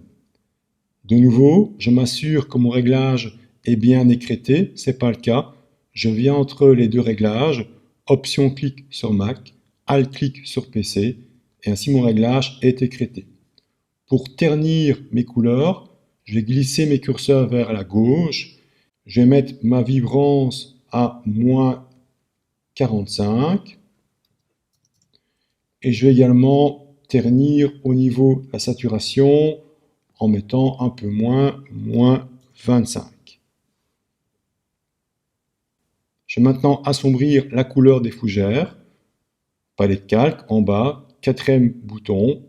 De nouveau, je m'assure que mon réglage est bien écrêté, ce n'est pas le cas. Je viens entre les deux réglages, Option clic sur Mac, Alt clic sur PC, et ainsi mon réglage est écrêté. Pour ternir mes couleurs, je vais glisser mes curseurs vers la gauche. Je vais mettre ma vibrance à moins 45. Et je vais également ternir au niveau de la saturation en mettant un peu moins 25. Je vais maintenant assombrir la couleur des fougères. Palette calque en bas, quatrième bouton.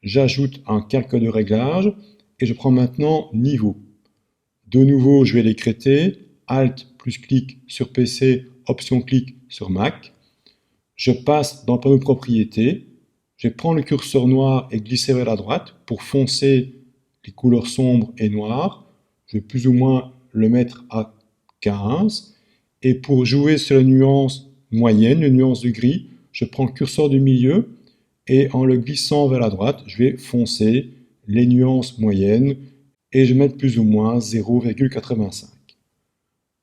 J'ajoute un calque de réglage et je prends maintenant niveau. De nouveau, je vais l'écrêter. Alt plus clic sur PC, Option clic sur Mac. Je passe dans le panneau propriétés. Je vais prendre le curseur noir et glisser vers la droite pour foncer les couleurs sombres et noires. Je vais plus ou moins le mettre à 15. Et pour jouer sur la nuance moyenne, la nuance du gris, je prends le curseur du milieu et en le glissant vers la droite, je vais foncer les nuances moyennes et je vais mettre plus ou moins 0,85.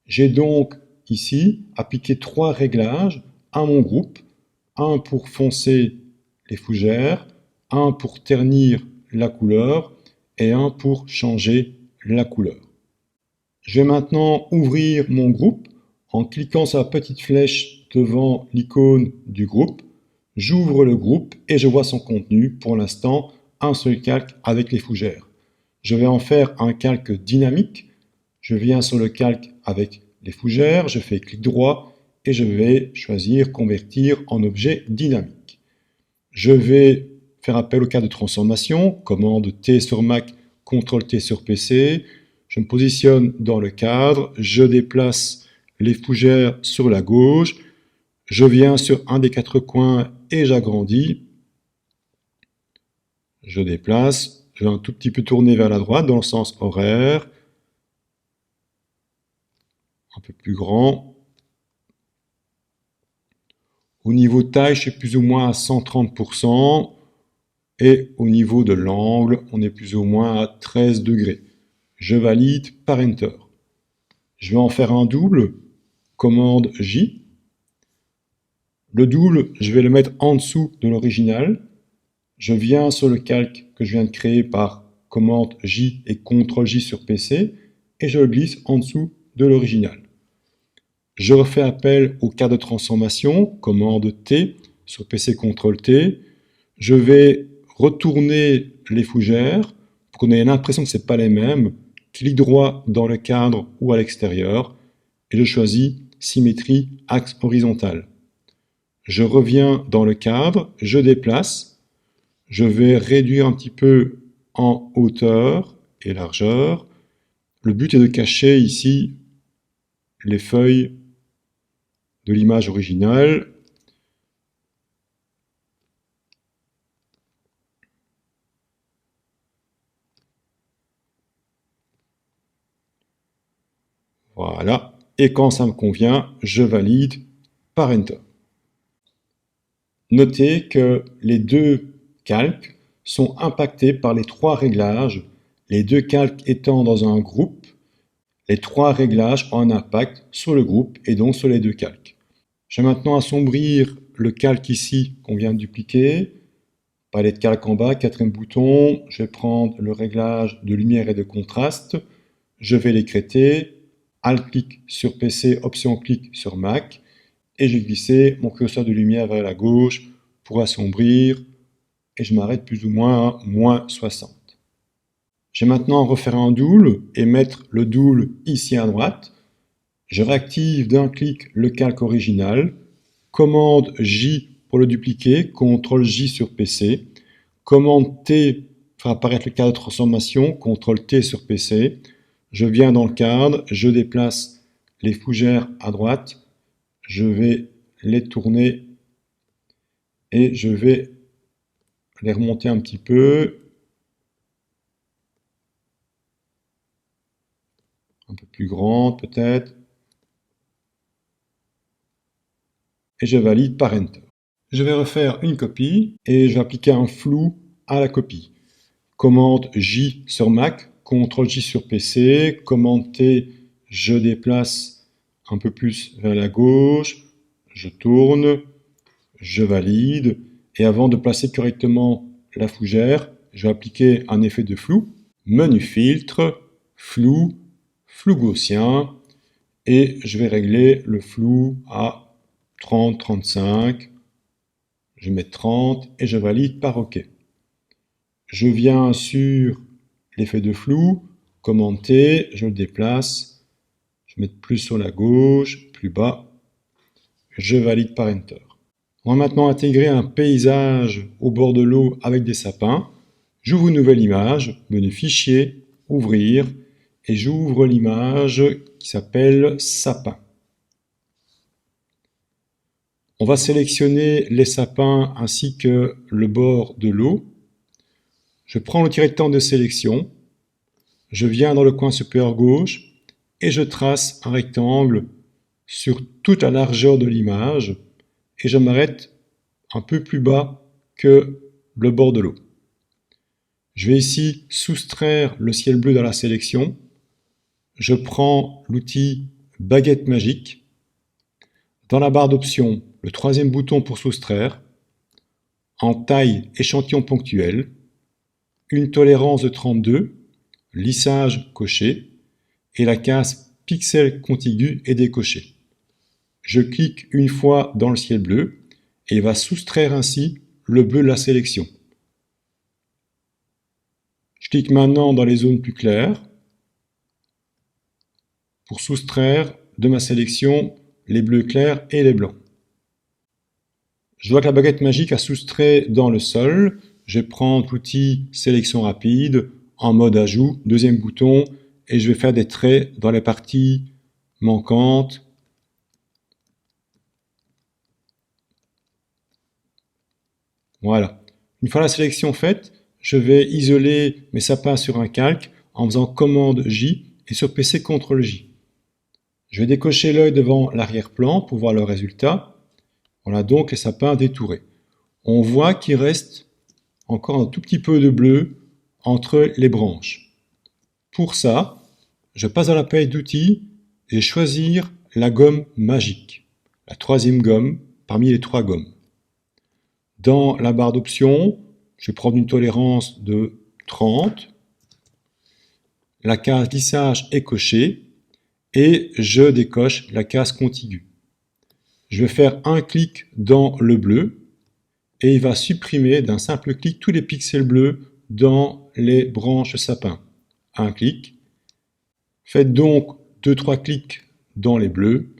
J'ai donc ici appliqué trois réglages à mon groupe. Un pour foncer les fougères, un pour ternir la couleur et un pour changer la couleur. Je vais maintenant ouvrir mon groupe en cliquant sur la petite flèche devant l'icône du groupe. J'ouvre le groupe et je vois son contenu. Pour l'instant, un seul calque avec les fougères. Je vais en faire un calque dynamique. Je viens sur le calque avec les fougères, je fais clic droit et je vais choisir convertir en objet dynamique. Je vais faire appel au cadre de transformation, commande T sur Mac, CTRL T sur PC. Je me positionne dans le cadre, je déplace les fougères sur la gauche, je viens sur un des quatre coins et j'agrandis. Je déplace, je vais un tout petit peu tourner vers la droite dans le sens horaire, un peu plus grand. Au niveau taille, je suis plus ou moins à 130%. Et au niveau de l'angle, on est plus ou moins à 13 degrés. Je valide par Enter. Je vais en faire un double, commande J. Le double, je vais le mettre en dessous de l'original. Je viens sur le calque que je viens de créer par commande J et CTRL J sur PC et je le glisse en dessous de l'original. Je refais appel au cadre de transformation, commande T sur PC CTRL T. Je vais retourner les fougères pour qu'on ait l'impression que ce pas les mêmes. Clic droit dans le cadre ou à l'extérieur et je choisis symétrie axe horizontal. Je reviens dans le cadre, je déplace, je vais réduire un petit peu en hauteur et largeur. Le but est de cacher ici les feuilles de l'image originale. Voilà. Et quand ça me convient, je valide par Enter. Notez que les deux calques sont impactés par les trois réglages, les deux calques étant dans un groupe. Les trois réglages ont un impact sur le groupe et donc sur les deux calques. Je vais maintenant assombrir le calque ici qu'on vient de dupliquer. Palette calque en bas, quatrième bouton. Je vais prendre le réglage de lumière et de contraste. Je vais l'écrêter. Alt-clic sur PC, Option-clic sur Mac. Et j'ai glissé mon curseur de lumière vers la gauche pour assombrir. Et je m'arrête plus ou moins à moins 60. Je vais maintenant refaire un double et mettre le double ici à droite. Je réactive d'un clic le calque original. Commande J pour le dupliquer, CTRL J sur PC. Commande T pour faire apparaître le cadre de transformation, CTRL T sur PC. Je viens dans le cadre, je déplace les fougères à droite. Je vais les tourner et je vais les remonter un petit peu. Un peu plus grande peut-être. Et je valide par Enter. Je vais refaire une copie et je vais appliquer un flou à la copie. Commande J sur Mac, CTRL J sur PC, commande T, je déplace un peu plus vers la gauche, je tourne, je valide, et avant de placer correctement la fougère, je vais appliquer un effet de flou, menu filtre, flou, flou gaussien, et je vais régler le flou à 30, 35, je mets 30 et je valide par OK. Je viens sur l'effet de flou, commande T, je le déplace, je mets plus sur la gauche, plus bas, je valide par Enter. On va maintenant intégrer un paysage au bord de l'eau avec des sapins. J'ouvre une nouvelle image, menu Fichier, Ouvrir, et j'ouvre l'image qui s'appelle Sapin. On va sélectionner les sapins ainsi que le bord de l'eau. Je prends le tiret de temps de sélection, je viens dans le coin supérieur gauche et je trace un rectangle sur toute la largeur de l'image et je m'arrête un peu plus bas que le bord de l'eau. Je vais ici soustraire le ciel bleu dans la sélection. Je prends l'outil baguette magique. Dans la barre d'options, le troisième bouton pour soustraire. En taille échantillon ponctuel. Une tolérance de 32. Lissage coché. Et la case pixel contigu est décochée. Je clique une fois dans le ciel bleu et il va soustraire ainsi le bleu de la sélection. Je clique maintenant dans les zones plus claires pour soustraire de ma sélection les bleus clairs et les blancs. Je vois que la baguette magique a soustrait dans le sol. je vais prendre l'outil sélection rapide en mode ajout, deuxième bouton, et je vais faire des traits dans les parties manquantes. Voilà. Une fois la sélection faite, je vais isoler mes sapins sur un calque en faisant commande J et sur PC CTRL J. Je vais décocher l'œil devant l'arrière-plan pour voir le résultat. Voilà donc les sapins détourés. On voit qu'il reste encore un tout petit peu de bleu entre les branches. Pour ça, je passe dans la palette d'outils et choisir la gomme magique, la troisième gomme parmi les trois gommes. Dans la barre d'options, je vais prendre une tolérance de 30. La case lissage est cochée et je décoche la case contiguë. Je vais faire un clic dans le bleu et il va supprimer d'un simple clic tous les pixels bleus dans les branches sapin. Un clic. Faites donc 2-3 clics dans les bleus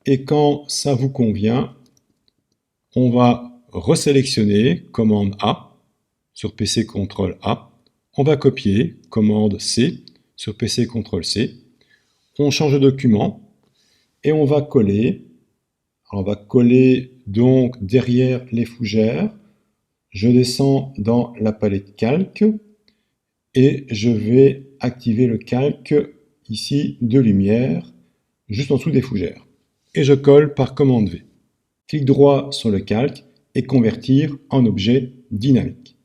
et quand ça vous convient, on va resélectionner, commande A, sur PC CTRL A, on va copier, commande C, sur PC CTRL C, on change de document et on va coller. Alors, on va coller donc derrière les fougères, je descends dans la palette calque et je vais activer le calque ici de lumière, juste en dessous des fougères. Et je colle par commande V. Clic droit sur le calque et convertir en objet dynamique.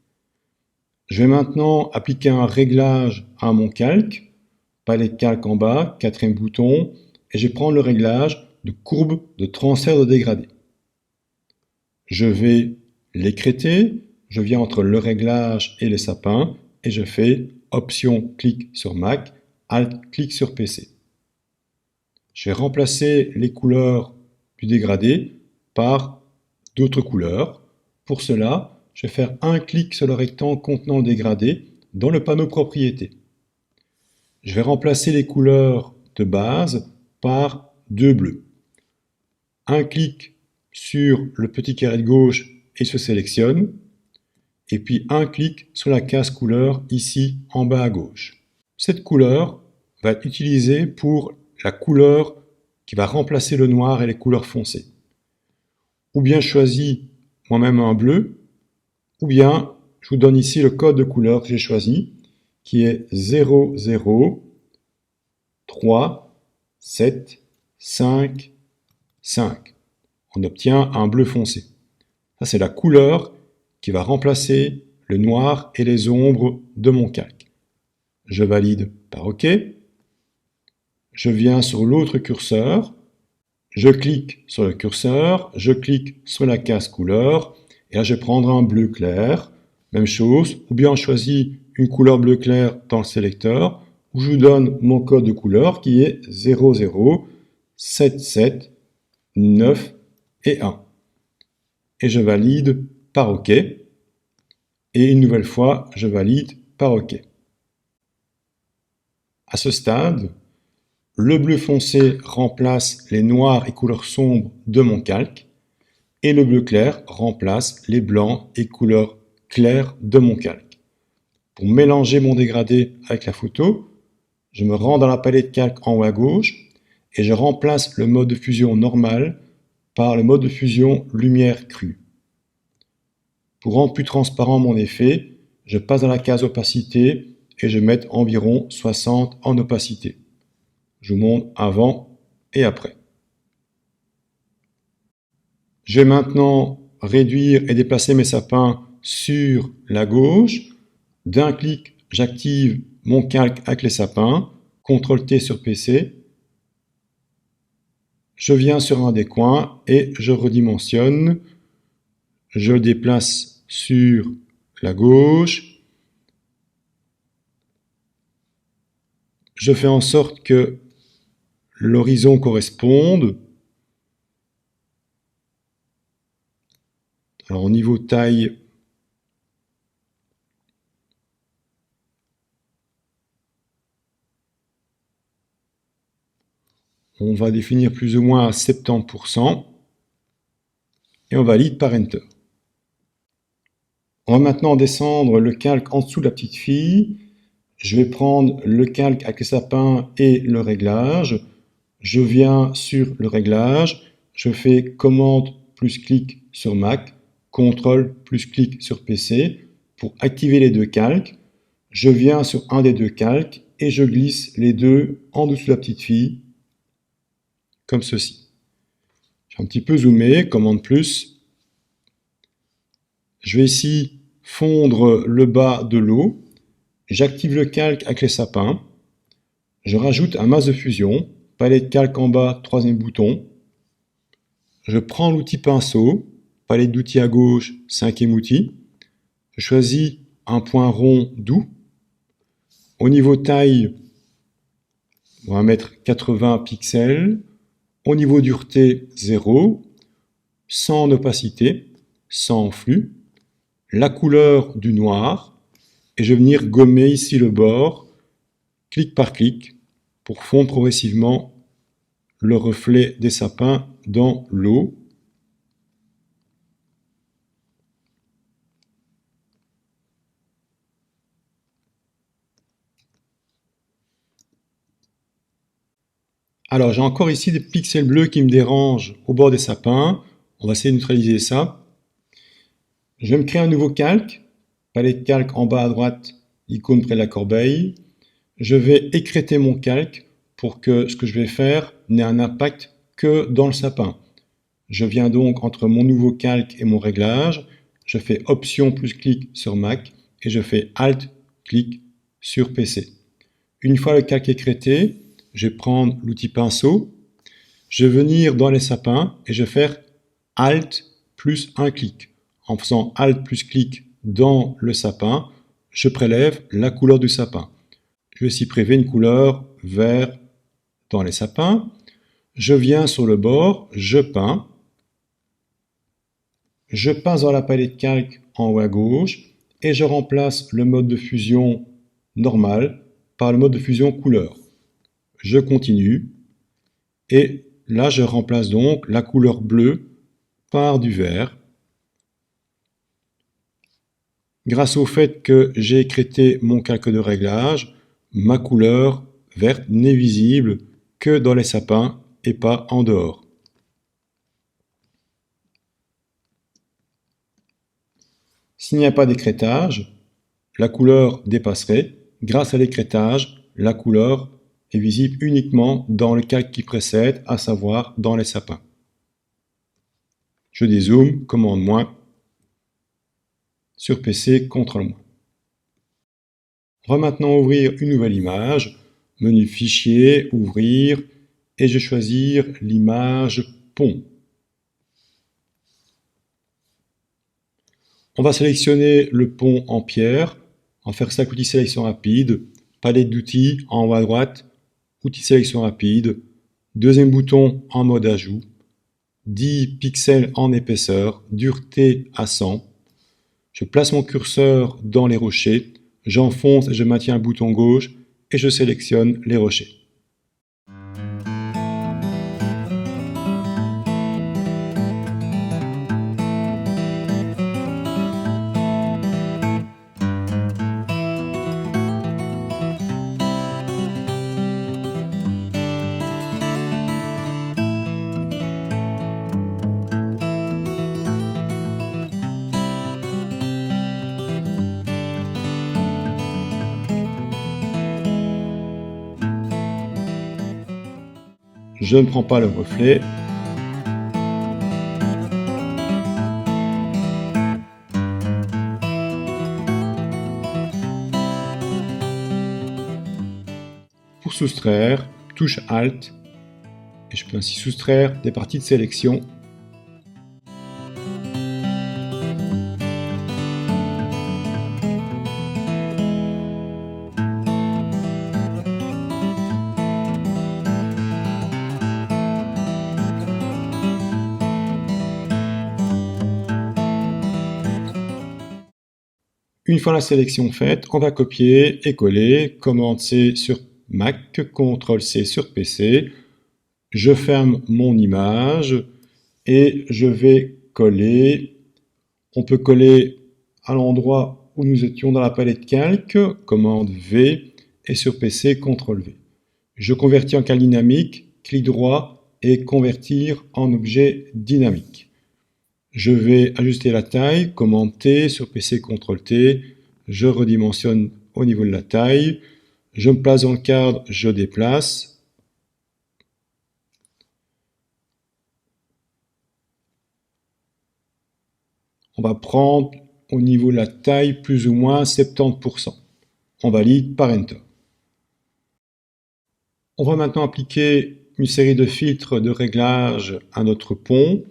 Je vais maintenant appliquer un réglage à mon calque, palette calque en bas, quatrième bouton, et je vais prendre le réglage de courbe de transfert de dégradé. Je vais l'écréter, je viens entre le réglage et les sapins, et je fais Option, clic sur Mac, Alt, clic sur PC. Je vais remplacer les couleurs du dégradé par d'autres couleurs. Pour cela, je vais faire un clic sur le rectangle contenant le dégradé dans le panneau propriétés. Je vais remplacer les couleurs de base par deux bleus. Un clic sur le petit carré de gauche et se sélectionne. Et puis un clic sur la case couleur ici en bas à gauche. Cette couleur va être utilisée pour la couleur qui va remplacer le noir et les couleurs foncées. Ou bien je choisis moi-même un bleu, ou bien je vous donne ici le code de couleur que j'ai choisi, qui est 0, 0, 3, 7, 5, 5. On obtient un bleu foncé. Ça, c'est la couleur qui va remplacer le noir et les ombres de mon calque. Je valide par OK. Je viens sur l'autre curseur. Je clique sur le curseur. Je clique sur la case couleur. Et là, je vais prendre un bleu clair. Même chose. Ou bien je choisis une couleur bleu clair dans le sélecteur. Où je vous donne mon code de couleur qui est 00, 77, 9 et 1. Et je valide par OK. Et une nouvelle fois, je valide par OK. À ce stade, le bleu foncé remplace les noirs et couleurs sombres de mon calque et le bleu clair remplace les blancs et couleurs claires de mon calque. Pour mélanger mon dégradé avec la photo, je me rends dans la palette calque en haut à gauche et je remplace le mode de fusion normal par le mode de fusion lumière crue. Pour rendre plus transparent mon effet, je passe dans la case opacité et je mets environ 60 en opacité. Je vous montre avant et après. Je vais maintenant réduire et déplacer mes sapins sur la gauche. D'un clic, j'active mon calque avec les sapins. CTRL-T sur PC. Je viens sur un des coins et je redimensionne. Je le déplace sur la gauche. Je fais en sorte que l'horizon corresponde. Alors au niveau taille, on va définir plus ou moins à 70% et on valide par Enter. On va maintenant descendre le calque en dessous de la petite fille. Je vais prendre le calque avec le sapin et le réglage. Je viens sur le réglage. Je fais commande plus clic sur Mac, contrôle plus clic sur PC pour activer les deux calques. Je viens sur un des deux calques et je glisse les deux en dessous de la petite fille, comme ceci. Je vais un petit peu zoomer, commande plus. Je vais ici fondre le bas de l'eau. J'active le calque avec les sapins. Je rajoute un masque de fusion. Palette de calque en bas, troisième bouton. Je prends l'outil pinceau. Palette d'outils à gauche, cinquième outil. Je choisis un point rond doux. Au niveau taille, on va mettre 80 pixels. Au niveau dureté, 0. Sans opacité, sans flux. La couleur du noir. Et je vais venir gommer ici le bord, clic par clic, pour fondre progressivement le reflet des sapins dans l'eau. Alors j'ai encore ici des pixels bleus qui me dérangent au bord des sapins. On va essayer de neutraliser ça. Je vais me créer un nouveau calque. Palette de calque en bas à droite, icône près de la corbeille. Je vais écrêter mon calque pour que ce que je vais faire n'ait un impact que dans le sapin. Je viens donc entre mon nouveau calque et mon réglage. Je fais Option plus clic sur Mac et je fais Alt clic sur PC. Une fois le calque écrêté, je vais prendre l'outil pinceau. Je vais venir dans les sapins et je vais faire Alt plus un clic. En faisant Alt plus clic dans le sapin, je prélève la couleur du sapin. Je vais ici prélever une couleur vert dans les sapins. Je viens sur le bord, je peins. Je passe dans la palette de calque en haut à gauche et je remplace le mode de fusion normal par le mode de fusion couleur. Je continue et là je remplace donc la couleur bleue par du vert. Grâce au fait que j'ai écrêté mon calque de réglage, ma couleur verte n'est visible que dans les sapins et pas en dehors. S'il n'y a pas d'écrêtage, la couleur dépasserait. Grâce à l'écrêtage, la couleur est visible uniquement dans le calque qui précède, à savoir dans les sapins. Je dézoome, commande moins, sur PC, CTRL moins. On va maintenant ouvrir une nouvelle image, menu Fichier, Ouvrir, et je vais choisir l'image pont. On va sélectionner le pont en pierre, en faire ça avec l'outil sélection rapide, palette d'outils en haut à droite, outil sélection rapide, deuxième bouton en mode ajout, 10 pixels en épaisseur, dureté à 100. Je place mon curseur dans les rochers, j'enfonce et je maintiens un bouton gauche et je sélectionne les rochers. Je ne prends pas le reflet. Pour soustraire, touche Alt, et je peux ainsi soustraire des parties de sélection. Une fois la sélection faite, on va copier et coller, commande C sur Mac, CTRL C sur PC. Je ferme mon image et je vais coller. On peut coller à l'endroit où nous étions dans la palette calque, commande V, et sur PC, CTRL V. Je convertis en calque dynamique, clic droit et convertir en objet dynamique. Je vais ajuster la taille, commande T, sur PC, CTRL T, je redimensionne au niveau de la taille, je me place dans le cadre, je déplace. On va prendre au niveau de la taille plus ou moins 70%. On valide par Enter. On va maintenant appliquer une série de filtres de réglage à notre pont.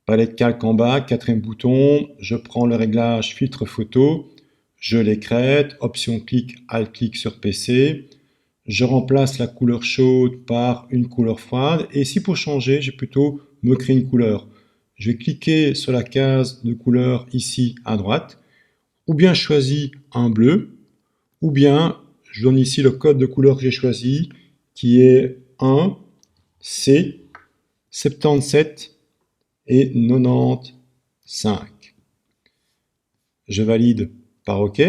Palette calque en bas, quatrième bouton, je prends le réglage filtre photo, je l'écrète, option clic, alt clic sur PC, je remplace la couleur chaude par une couleur froide, et ici pour changer, je vais plutôt me créer une couleur. Je vais cliquer sur la case de couleur ici à droite, ou bien je choisis un bleu, ou bien je donne ici le code de couleur que j'ai choisi, qui est 1 C 77 et 95. Je valide par OK.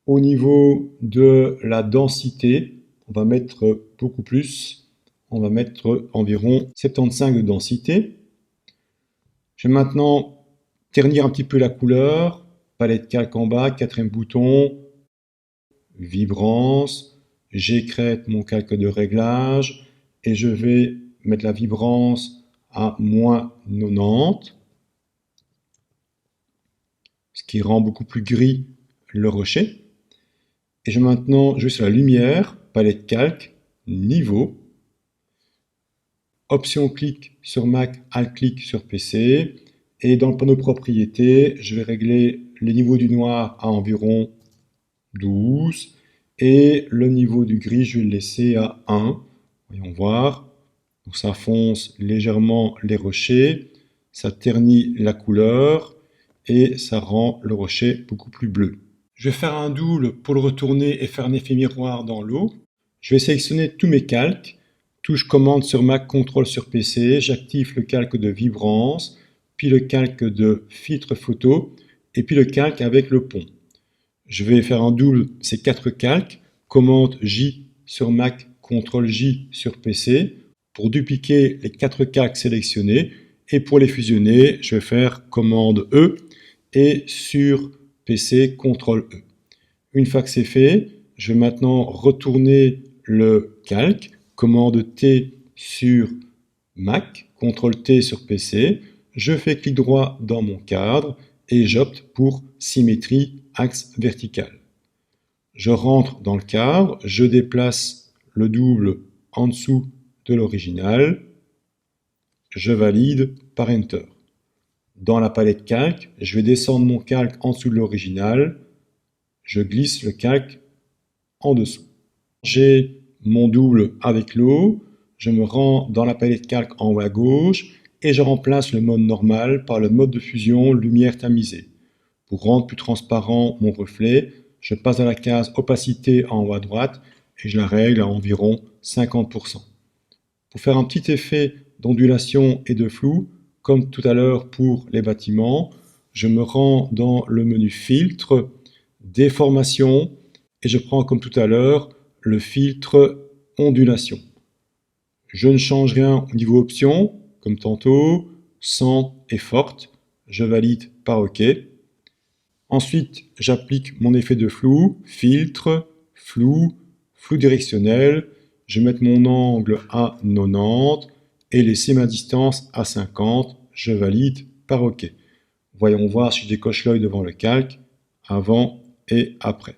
Au niveau de la densité, on va mettre beaucoup plus. On va mettre environ 75 de densité. Je vais maintenant ternir un petit peu la couleur. Palette calque en bas, quatrième bouton, vibrance. J'écrète mon calque de réglage et je vais mettre la vibrance à moins 90, ce qui rend beaucoup plus gris le rocher. Et je vais maintenant jouer sur la lumière, palette calque, niveau, option clic sur Mac, alt clic sur PC, et dans le panneau propriétés, je vais régler le niveau du noir à environ 12, et le niveau du gris, je vais le laisser à 1. Voyons voir. Donc ça fonce légèrement les rochers, ça ternit la couleur et ça rend le rocher beaucoup plus bleu. Je vais faire un double pour le retourner et faire un effet miroir dans l'eau. Je vais sélectionner tous mes calques, touche commande sur Mac, CTRL sur PC, j'active le calque de vibrance, puis le calque de filtre photo et puis le calque avec le pont. Je vais faire un double ces quatre calques, commande J sur Mac, CTRL J sur PC, pour dupliquer les quatre calques sélectionnés, et pour les fusionner, je vais faire commande E, et sur PC, CTRL E. Une fois que c'est fait, je vais maintenant retourner le calque, commande T sur Mac, CTRL T sur PC, je fais clic droit dans mon cadre, et j'opte pour symétrie axe vertical. Je rentre dans le cadre, je déplace le double en dessous de l'original, je valide par Enter. Dans la palette calque, je vais descendre mon calque en dessous de l'original, je glisse le calque en dessous. J'ai mon double avec l'eau, je me rends dans la palette calque en haut à gauche et je remplace le mode normal par le mode de fusion lumière tamisée. Pour rendre plus transparent mon reflet, je passe dans la case opacité en haut à droite et je la règle à environ 50%. Pour faire un petit effet d'ondulation et de flou, comme tout à l'heure pour les bâtiments, je me rends dans le menu filtre, déformation, et je prends comme tout à l'heure le filtre ondulation. Je ne change rien au niveau options, comme tantôt, sans et forte, je valide par OK. Ensuite, j'applique mon effet de flou, filtre, flou, flou directionnel, je vais mettre mon angle à 90 et laisser ma distance à 50, je valide par OK. Voyons voir si je décoche l'œil devant le calque, avant et après.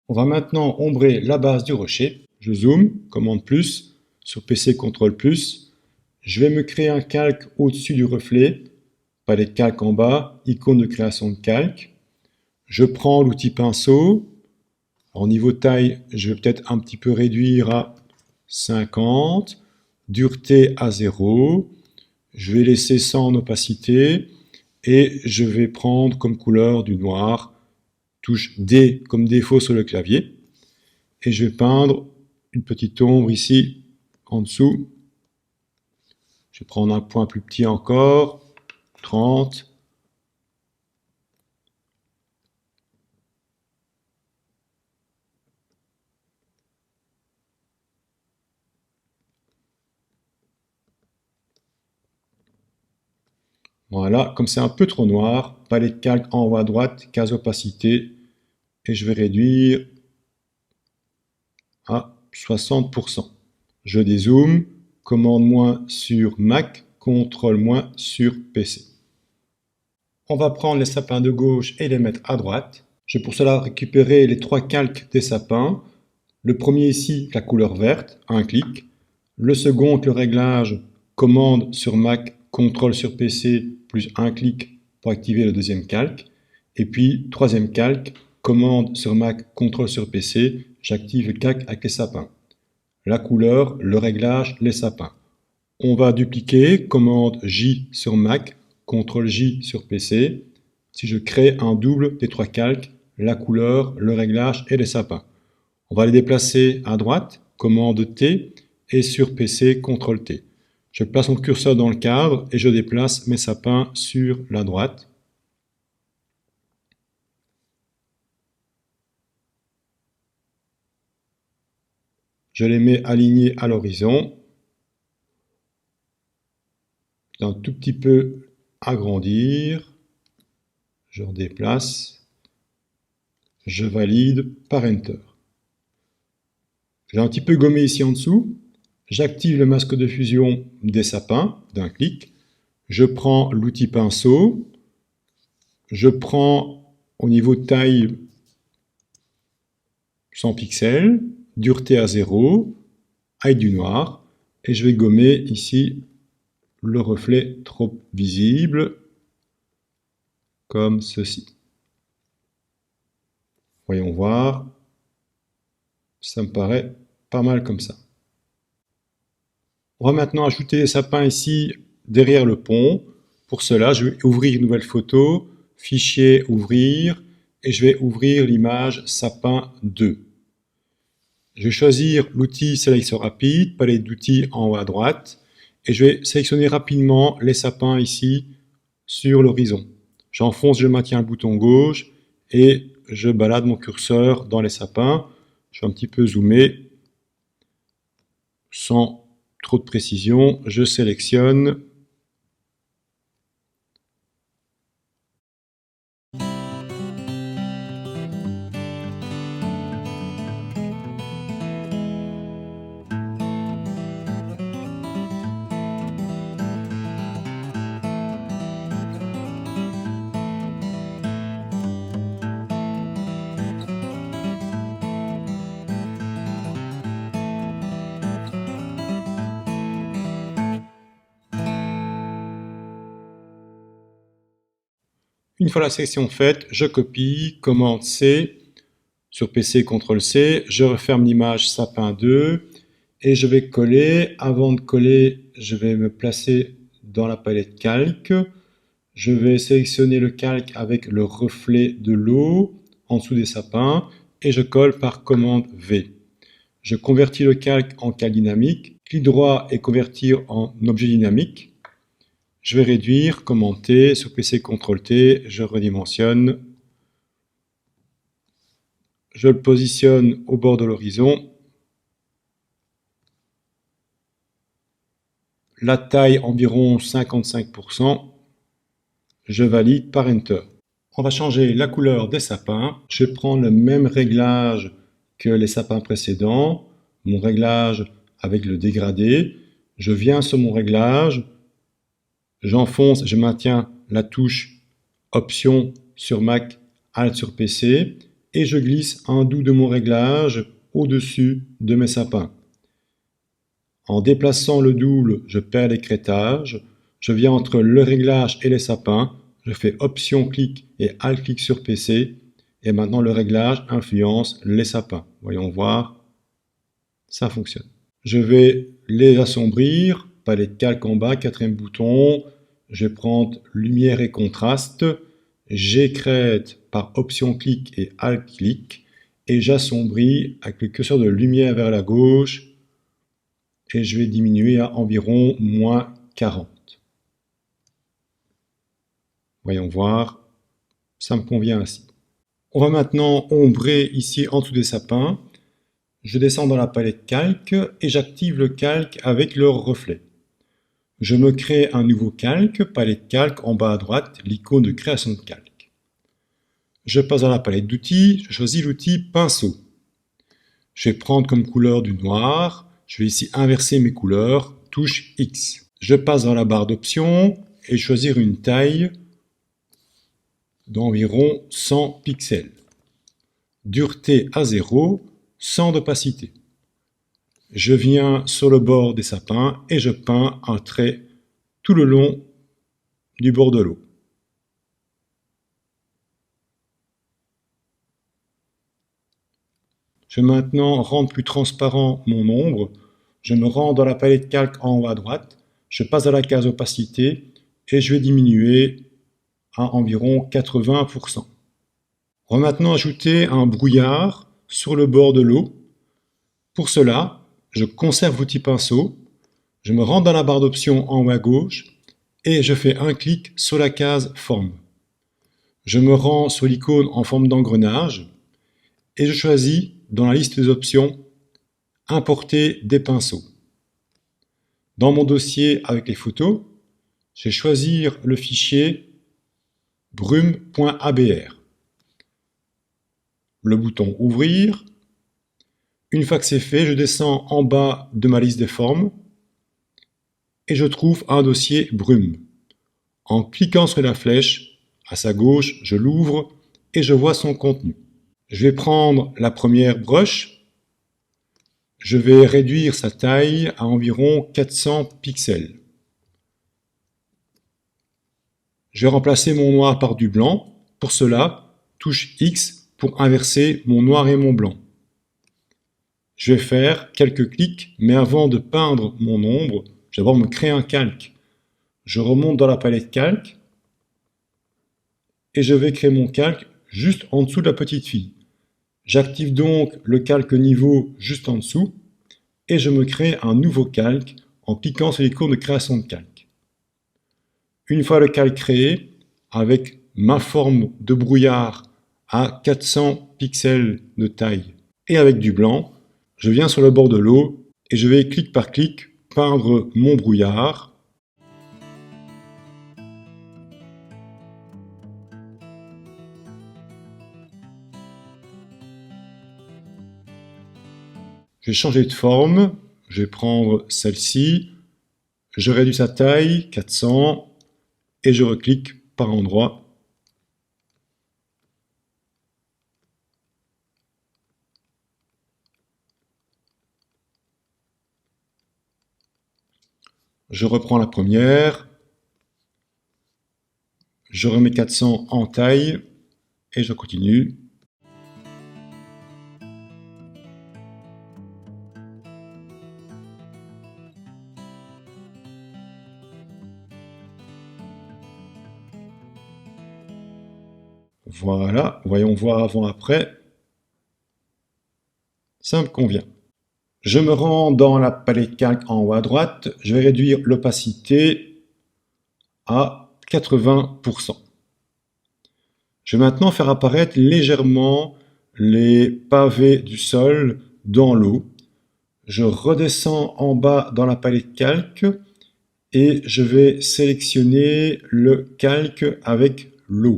On va maintenant ombrer la base du rocher. Je zoome, commande plus, sur PC, CTRL plus. Je vais me créer un calque au-dessus du reflet, palette calque en bas, icône de création de calque. Je prends l'outil pinceau. En niveau taille, je vais peut-être un petit peu réduire à 50. Dureté à 0. Je vais laisser 100 en opacité. Et je vais prendre comme couleur du noir. Touche D comme défaut sur le clavier. Et je vais peindre une petite ombre ici en dessous. Je vais prendre un point plus petit encore. 30. Voilà, comme c'est un peu trop noir, palette de calque en haut à droite, case opacité, et je vais réduire à 60%. Je dézoome, commande moins sur Mac, contrôle moins sur PC. On va prendre les sapins de gauche et les mettre à droite. Je vais pour cela récupérer les 3 calques des sapins. Le premier ici, la couleur verte, un clic. Le second, le réglage, commande sur Mac, contrôle sur PC, plus un clic pour activer le deuxième calque. Et puis, troisième calque, commande sur Mac, contrôle sur PC, j'active le calque avec les sapins. La couleur, le réglage, les sapins. On va dupliquer, commande J sur Mac, CTRL J sur PC. Si je crée un double des 3 calques, la couleur, le réglage et les sapins. On va les déplacer à droite, commande T, et sur PC, CTRL T. Je place mon curseur dans le cadre et je déplace mes sapins sur la droite. Je les mets alignés à l'horizon. Un tout petit peu agrandir. Je redéplace. Je valide par Enter. J'ai un petit peu gommé ici en dessous. J'active le masque de fusion des sapins d'un clic. Je prends l'outil pinceau. Je prends au niveau de taille 100 pixels, dureté à 0, avec du noir. Et je vais gommer ici le reflet trop visible, comme ceci. Voyons voir. Ça me paraît pas mal comme ça. On va maintenant ajouter les sapins ici derrière le pont. Pour cela, je vais ouvrir une nouvelle photo, fichier, ouvrir, et je vais ouvrir l'image sapin 2. Je vais choisir l'outil sélection rapide, palette d'outils en haut à droite, et je vais sélectionner rapidement les sapins ici sur l'horizon. J'enfonce, je maintiens le bouton gauche, et je balade mon curseur dans les sapins. Je vais un petit peu zoomer, sans trop de précision, je sélectionne. Une fois la sélection faite, je copie, commande C, sur PC, CTRL C, je referme l'image sapin 2 et je vais coller. Avant de coller, je vais me placer dans la palette calque. Je vais sélectionner le calque avec le reflet de l'eau en dessous des sapins et je colle par commande V. Je convertis le calque en calque dynamique, clic droit et convertir en objet dynamique. Je vais réduire, commande T, sur PC, CTRL T, je redimensionne. Je le positionne au bord de l'horizon. La taille environ 55%. Je valide par Enter. On va changer la couleur des sapins. Je prends le même réglage que les sapins précédents. Mon réglage avec le dégradé. Je viens sur mon réglage. J'enfonce, je maintiens la touche Option sur Mac, Alt sur PC. Et je glisse un doux de mon réglage au-dessus de mes sapins. En déplaçant le double, je perds l'écrêtage. Je viens entre le réglage et les sapins. Je fais Option-clic et Alt-clic sur PC. Et maintenant, le réglage influence les sapins. Voyons voir. Ça fonctionne. Je vais les assombrir. Palette de calque en bas, 4e bouton. Je vais prendre lumière et contraste. J'écrète par Option-clic et Alt-clic. Et j'assombris avec le curseur de lumière vers la gauche. Et je vais diminuer à environ moins 40. Voyons voir, ça me convient ainsi. On va maintenant ombrer ici en dessous des sapins. Je descends dans la palette calque et j'active le calque avec le reflet. Je me crée un nouveau calque, palette de calque, en bas à droite, l'icône de création de calque. Je passe dans la palette d'outils, je choisis l'outil pinceau. Je vais prendre comme couleur du noir, je vais ici inverser mes couleurs, touche X. Je passe dans la barre d'options et choisir une taille d'environ 100 pixels. Dureté à 0, sans opacité. Je viens sur le bord des sapins et je peins un trait tout le long du bord de l'eau. Je vais maintenant rendre plus transparent mon ombre. Je me rends dans la palette calque en haut à droite. Je passe à la case opacité et je vais diminuer à environ 80%. On va maintenant ajouter un brouillard sur le bord de l'eau. Pour cela, je conserve l'outil pinceau. Je me rends dans la barre d'options en haut à gauche et je fais un clic sur la case forme. Je me rends sur l'icône en forme d'engrenage et je choisis dans la liste des options importer des pinceaux. Dans mon dossier avec les photos, je vais choisir le fichier brume.abr. Le bouton ouvrir. Une fois que c'est fait, je descends en bas de ma liste des formes et je trouve un dossier brume. En cliquant sur la flèche, à sa gauche, je l'ouvre et je vois son contenu. Je vais prendre la première brush. Je vais réduire sa taille à environ 400 pixels. Je vais remplacer mon noir par du blanc. Pour cela, touche X pour inverser mon noir et mon blanc. Je vais faire quelques clics, mais avant de peindre mon ombre, je vais d'abord me créer un calque. Je remonte dans la palette calque et je vais créer mon calque juste en dessous de la petite fille. J'active donc le calque niveau juste en dessous et je me crée un nouveau calque en cliquant sur l'icône de création de calque. Une fois le calque créé, avec ma forme de brouillard à 400 pixels de taille et avec du blanc, je viens sur le bord de l'eau et je vais clic par clic peindre mon brouillard. Je vais changer de forme, je vais prendre celle-ci, je réduis sa taille, 400, et je reclique par endroit. Je reprends la première, je remets 400 en taille, et je continue. Voilà, voyons voir avant-après. Ça me convient. Je me rends dans la palette calque en haut à droite. Je vais réduire l'opacité à 80%. Je vais maintenant faire apparaître légèrement les pavés du sol dans l'eau. Je redescends en bas dans la palette calque et je vais sélectionner le calque avec l'eau.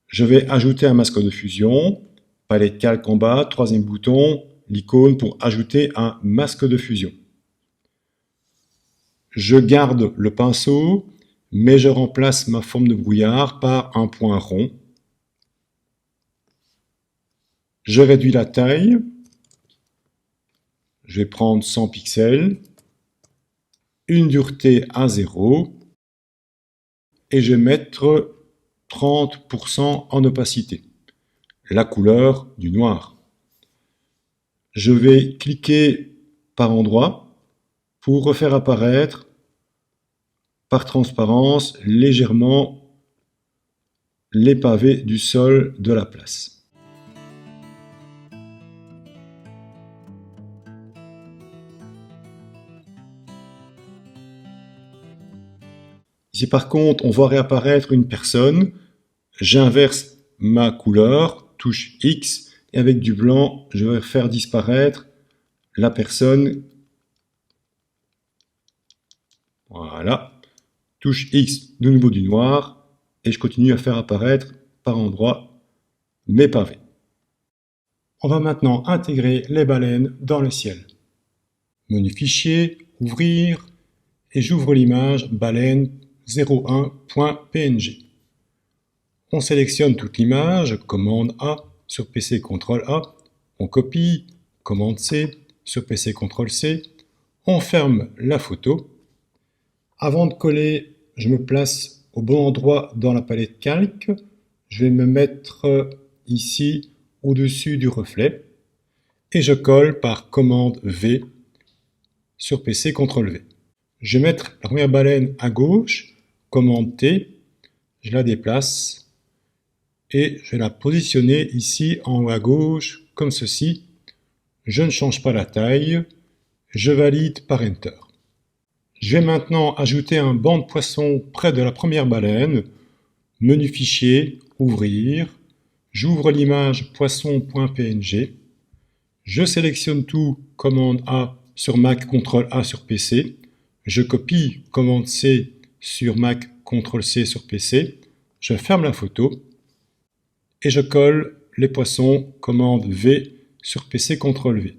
Je vais ajouter un masque de fusion, palette calque en bas, troisième bouton, l'icône pour ajouter un masque de fusion. Je garde le pinceau, mais je remplace ma forme de brouillard par un point rond. Je réduis la taille. Je vais prendre 100 pixels, une dureté à 0 et je vais mettre 30% en opacité, la couleur du noir. Je vais cliquer par endroit pour refaire apparaître par transparence légèrement les pavés du sol de la place. Ici par contre, on voit réapparaître une personne. J'inverse ma couleur, touche X, et avec du blanc, je vais faire disparaître la personne Voilà. Touche X, de nouveau du noir, et je continue à faire apparaître par endroits mes pavés. On va maintenant intégrer les baleines dans le ciel. Menu Fichier, Ouvrir, et j'ouvre l'image baleine 01.png. On sélectionne toute l'image, commande A, sur PC CTRL A, on copie, commande C, sur PC CTRL C, on ferme la photo. Avant de coller, je me place au bon endroit dans la palette calque. Je vais me mettre ici au-dessus du reflet et je colle par commande V sur PC CTRL V. Je vais mettre la première baleine à gauche, commande T, je la déplace et je vais la positionner ici en haut à gauche comme ceci. Je ne change pas la taille, je valide par Enter. Je vais maintenant ajouter un banc de poisson près de la première baleine. Menu Fichier, Ouvrir. J'ouvre l'image poisson.png. Je sélectionne tout, commande A sur Mac, CTRL A sur PC. Je copie, commande C sur Mac, CTRL C sur PC. Je ferme la photo et je colle les poissons, commande V sur PC, CTRL V.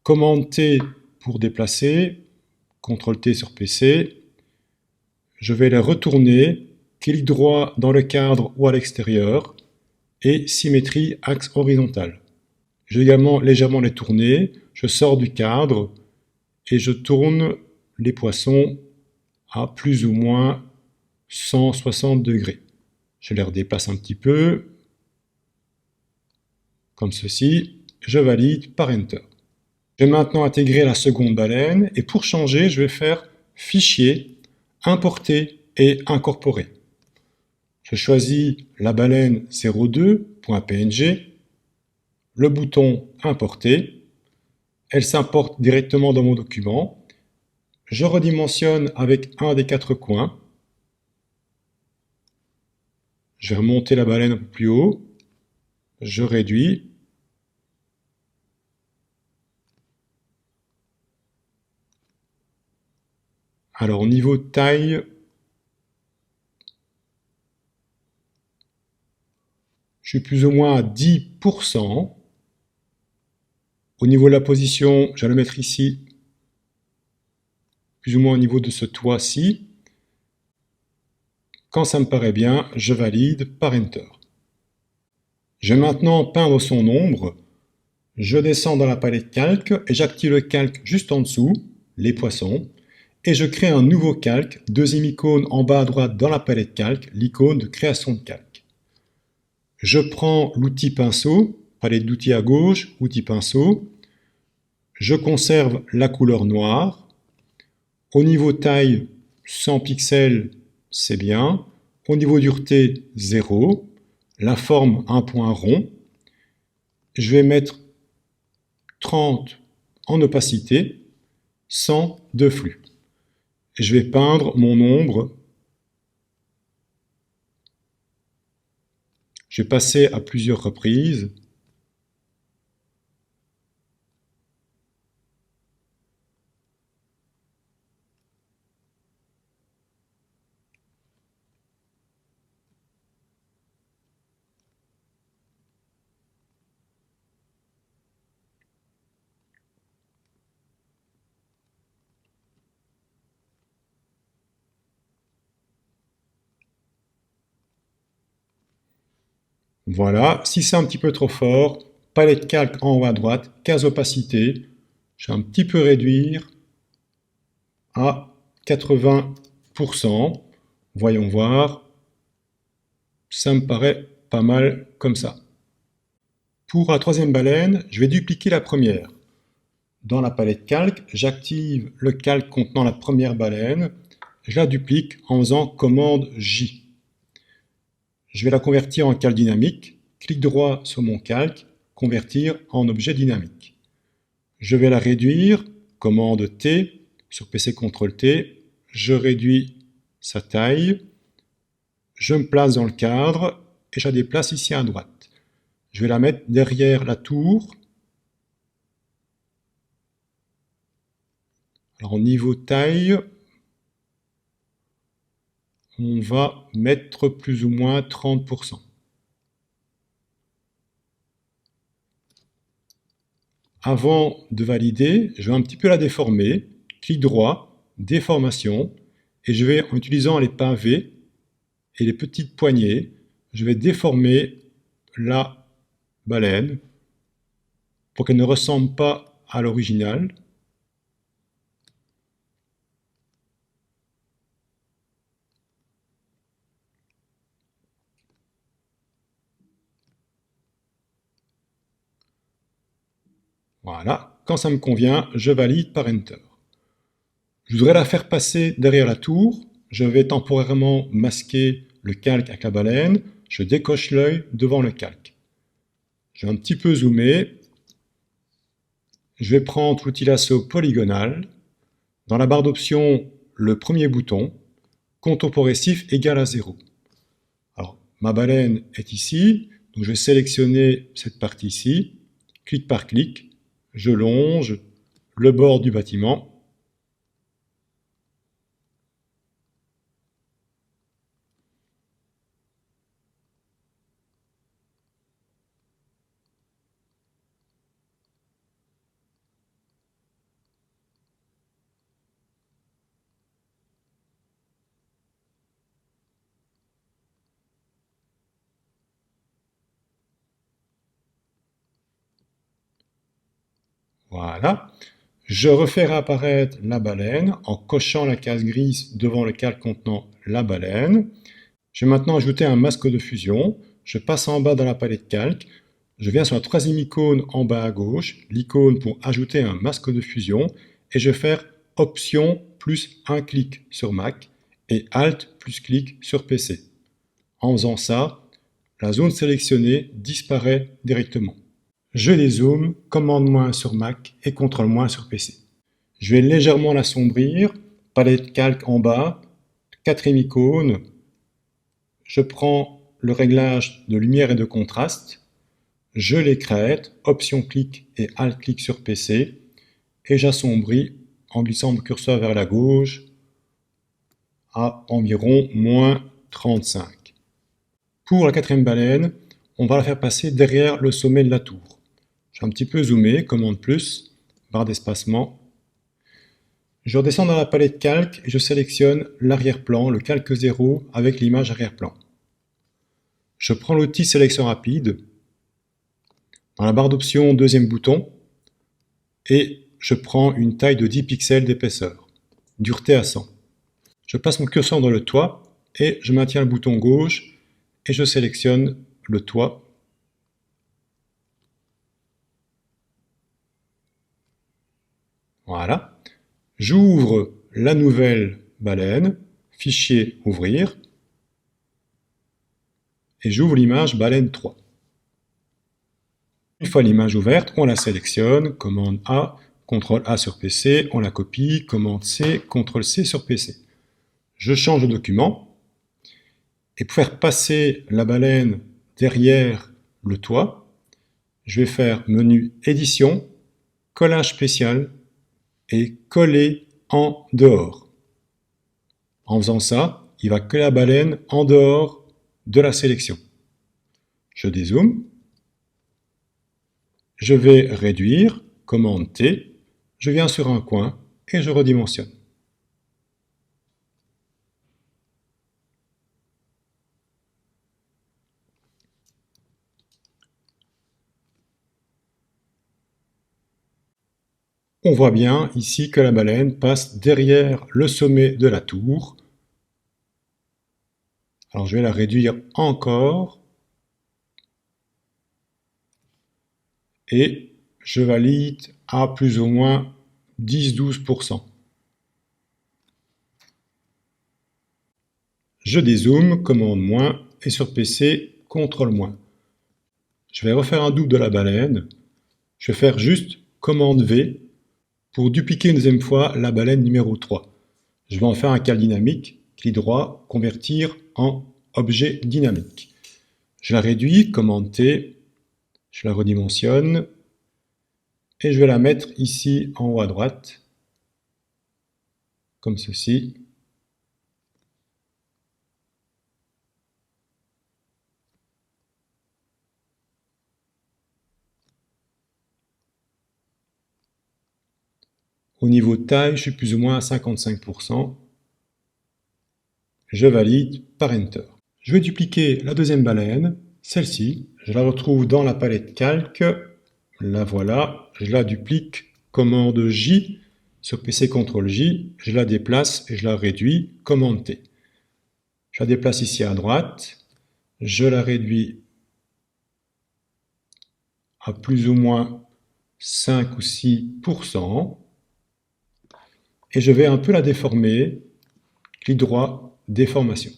Commande T pour déplacer, CTRL T sur PC. Je vais les retourner, clic droit dans le cadre ou à l'extérieur, et symétrie axe horizontal. Je vais également légèrement les tourner, je sors du cadre et je tourne les poissons à plus ou moins 160 degrés. Je les redéplace un petit peu, comme ceci, je valide par Enter. Je vais maintenant intégrer la seconde baleine et pour changer, je vais faire Fichier, Importer et Incorporer. Je choisis la baleine 02.png, le bouton Importer, elle s'importe directement dans mon document. Je redimensionne avec un des quatre coins. Je vais remonter la baleine un peu plus haut. Je réduis. Alors au niveau de taille, je suis plus ou moins à 10%. Au niveau de la position, je vais le mettre ici, plus ou moins au niveau de ce toit-ci. Quand ça me paraît bien, je valide par Enter. Je vais maintenant peindre son ombre. Je descends dans la palette calque et j'active le calque juste en dessous, les poissons, et je crée un nouveau calque, deuxième icône en bas à droite dans la palette calque, l'icône de création de calque. Je prends l'outil pinceau, palette d'outils à gauche, outil pinceau, je conserve la couleur noire. Au niveau taille, 100 pixels, c'est bien. Au niveau dureté, 0. La forme, un point rond. Je vais mettre 30 en opacité, 100 de flux. Et je vais peindre mon ombre. Je vais passer à plusieurs reprises. Voilà, si c'est un petit peu trop fort, palette calque en haut à droite, case opacité, je vais un petit peu réduire à 80%. Voyons voir, ça me paraît pas mal comme ça. Pour la troisième baleine, je vais dupliquer la première. Dans la palette calque, j'active le calque contenant la première baleine, je la duplique en faisant commande J. Je vais la convertir en calque dynamique, clic droit sur mon calque, convertir en objet dynamique. Je vais la réduire, commande T, sur PC CTRL T, je réduis sa taille, je me place dans le cadre et je la déplace ici à droite. Je vais la mettre derrière la tour. Alors au niveau taille, on va mettre plus ou moins 30%. Avant de valider, je vais un petit peu la déformer. Clic droit, déformation, et je vais, en utilisant les pavés et les petites poignées, je vais déformer la baleine pour qu'elle ne ressemble pas à l'original. Voilà, quand ça me convient, je valide par Enter. Je voudrais la faire passer derrière la tour. Je vais temporairement masquer le calque avec la baleine. Je décoche l'œil devant le calque. Je vais un petit peu zoomer. Je vais prendre l'outil lasso polygonal. Dans la barre d'options, le premier bouton, contour progressif égal à 0. Alors, ma baleine est ici, donc je vais sélectionner cette partie ici, clic par clic, je longe le bord du bâtiment. Voilà. Je refais réapparaître la baleine en cochant la case grise devant le calque contenant la baleine. Je vais maintenant ajouter un masque de fusion. Je passe en bas dans la palette calque. Je viens sur la troisième icône en bas à gauche, l'icône pour ajouter un masque de fusion, et je vais faire Option plus un clic sur Mac et Alt plus clic sur PC. En faisant ça, la zone sélectionnée disparaît directement. Je dézoome, commande- sur Mac et contrôle- sur PC. Je vais légèrement l'assombrir, palette calque en bas, quatrième icône, je prends le réglage de lumière et de contraste, je l'écrète, option clic et alt clic sur PC, et j'assombris en glissant mon curseur vers la gauche à environ moins 35. Pour la quatrième baleine, on va la faire passer derrière le sommet de la tour. Je vais un petit peu zoomer, commande plus, barre d'espacement. Je redescends dans la palette calque et je sélectionne l'arrière-plan, le calque 0 avec l'image arrière-plan. Je prends l'outil sélection rapide, dans la barre d'options, deuxième bouton, et je prends une taille de 10 pixels d'épaisseur, dureté à 100. Je passe mon curseur dans le toit et je maintiens le bouton gauche et je sélectionne le toit. Voilà. J'ouvre la nouvelle baleine, fichier ouvrir, et j'ouvre l'image baleine 3. Une fois l'image ouverte, on la sélectionne, commande A, CTRL A sur PC, on la copie, commande C, CTRL C sur PC. Je change de document, et pour faire passer la baleine derrière le toit, je vais faire menu édition, collage spécial et coller en dehors. En faisant ça, il va coller la baleine en dehors de la sélection. Je dézoome, je vais réduire, commande T, je viens sur un coin et je redimensionne. On voit bien ici que la baleine passe derrière le sommet de la tour. Alors je vais la réduire encore et je valide à plus ou moins 10-12%. Je dézoome, commande moins, et sur PC, contrôle moins. Je vais refaire un double de la baleine. Je vais faire juste commande V pour dupliquer une deuxième fois la baleine numéro 3. Je vais en faire un cal dynamique, clic droit, convertir en objet dynamique. Je la réduis, commande T, je la redimensionne, et je vais la mettre ici en haut à droite, comme ceci. Au niveau de taille, je suis plus ou moins à 55%. Je valide par Enter. Je vais dupliquer la deuxième baleine, celle-ci. Je la retrouve dans la palette calque. La voilà. Je la duplique. Commande J. Sur PC, CTRL J. Je la déplace et je la réduis. Commande T. Je la déplace ici à droite. Je la réduis à plus ou moins 5 ou 6%. Et je vais un peu la déformer. Clic droit, déformation.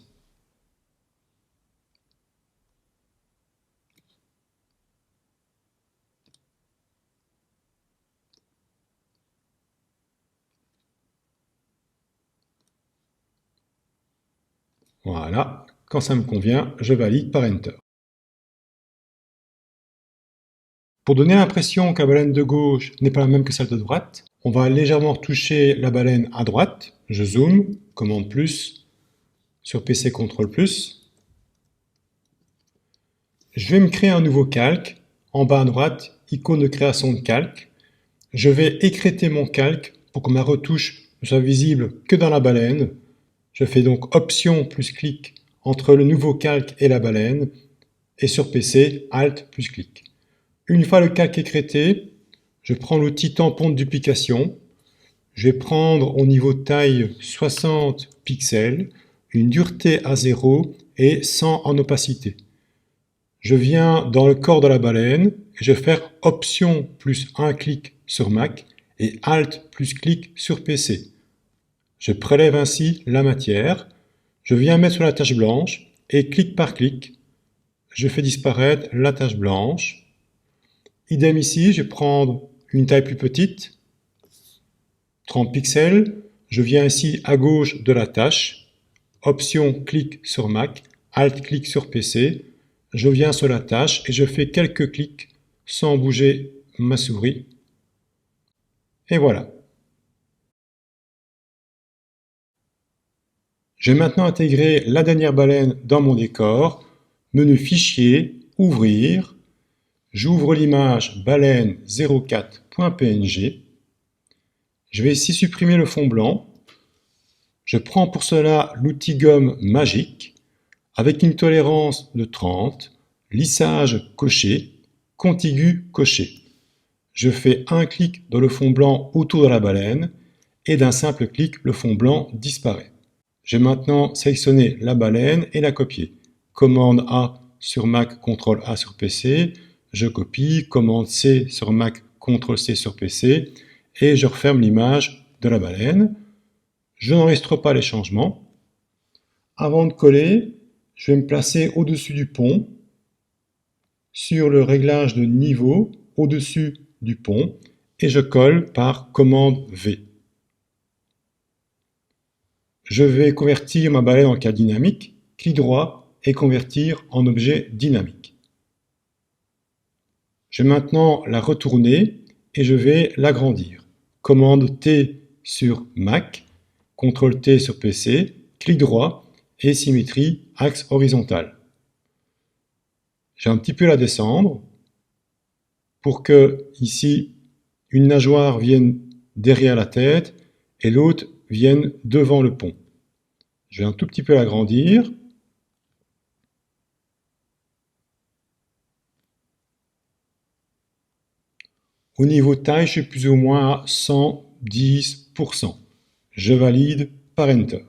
Voilà. Quand ça me convient, je valide par Enter. Pour donner l'impression que la baleine de gauche n'est pas la même que celle de droite, on va légèrement retoucher la baleine à droite. Je zoome, commande plus, sur PC, CTRL plus. Je vais me créer un nouveau calque. En bas à droite, icône de création de calque. Je vais écrêter mon calque pour que ma retouche ne soit visible que dans la baleine. Je fais donc Option plus clic entre le nouveau calque et la baleine. Et sur PC, Alt plus clic. Une fois le calque écrêté, je prends l'outil tampon de duplication. Je vais prendre au niveau de taille 60 pixels, une dureté à 0 et 100 en opacité. Je viens dans le corps de la baleine et je vais faire Option plus un clic sur Mac et Alt plus clic sur PC. Je prélève ainsi la matière. Je viens mettre sur la tache blanche et clic par clic, je fais disparaître la tache blanche. Idem ici, je vais prendre une taille plus petite, 30 pixels. Je viens ici à gauche de la tâche, Option, clic sur Mac, Alt, clic sur PC. Je viens sur la tâche et je fais quelques clics sans bouger ma souris. Et voilà. Je vais maintenant intégrer la dernière baleine dans mon décor. Menu Fichier, Ouvrir. J'ouvre l'image baleine 04.png. Je vais ici supprimer le fond blanc. Je prends pour cela l'outil gomme magique avec une tolérance de 30, lissage coché, contigu coché. Je fais un clic dans le fond blanc autour de la baleine et d'un simple clic, le fond blanc disparaît. Je vais maintenant sélectionner la baleine et la copier. Commande A sur Mac, CTRL A sur PC. Je copie, commande C sur Mac, CTRL C sur PC. Et je referme l'image de la baleine. Je n'enregistre pas les changements. Avant de coller, je vais me placer au-dessus du pont, sur le réglage de niveau, au-dessus du pont, et je colle par commande V. Je vais convertir ma baleine en cas dynamique, clic droit et convertir en objet dynamique. Je vais maintenant la retourner et je vais l'agrandir. Commande T sur Mac, CTRL T sur PC, clic droit et symétrie axe horizontal. Je vais un petit peu la descendre pour que ici une nageoire vienne derrière la tête et l'autre vienne devant le pont. Je vais un tout petit peu l'agrandir. Au niveau taille, je suis plus ou moins à 110%. Je valide par Enter.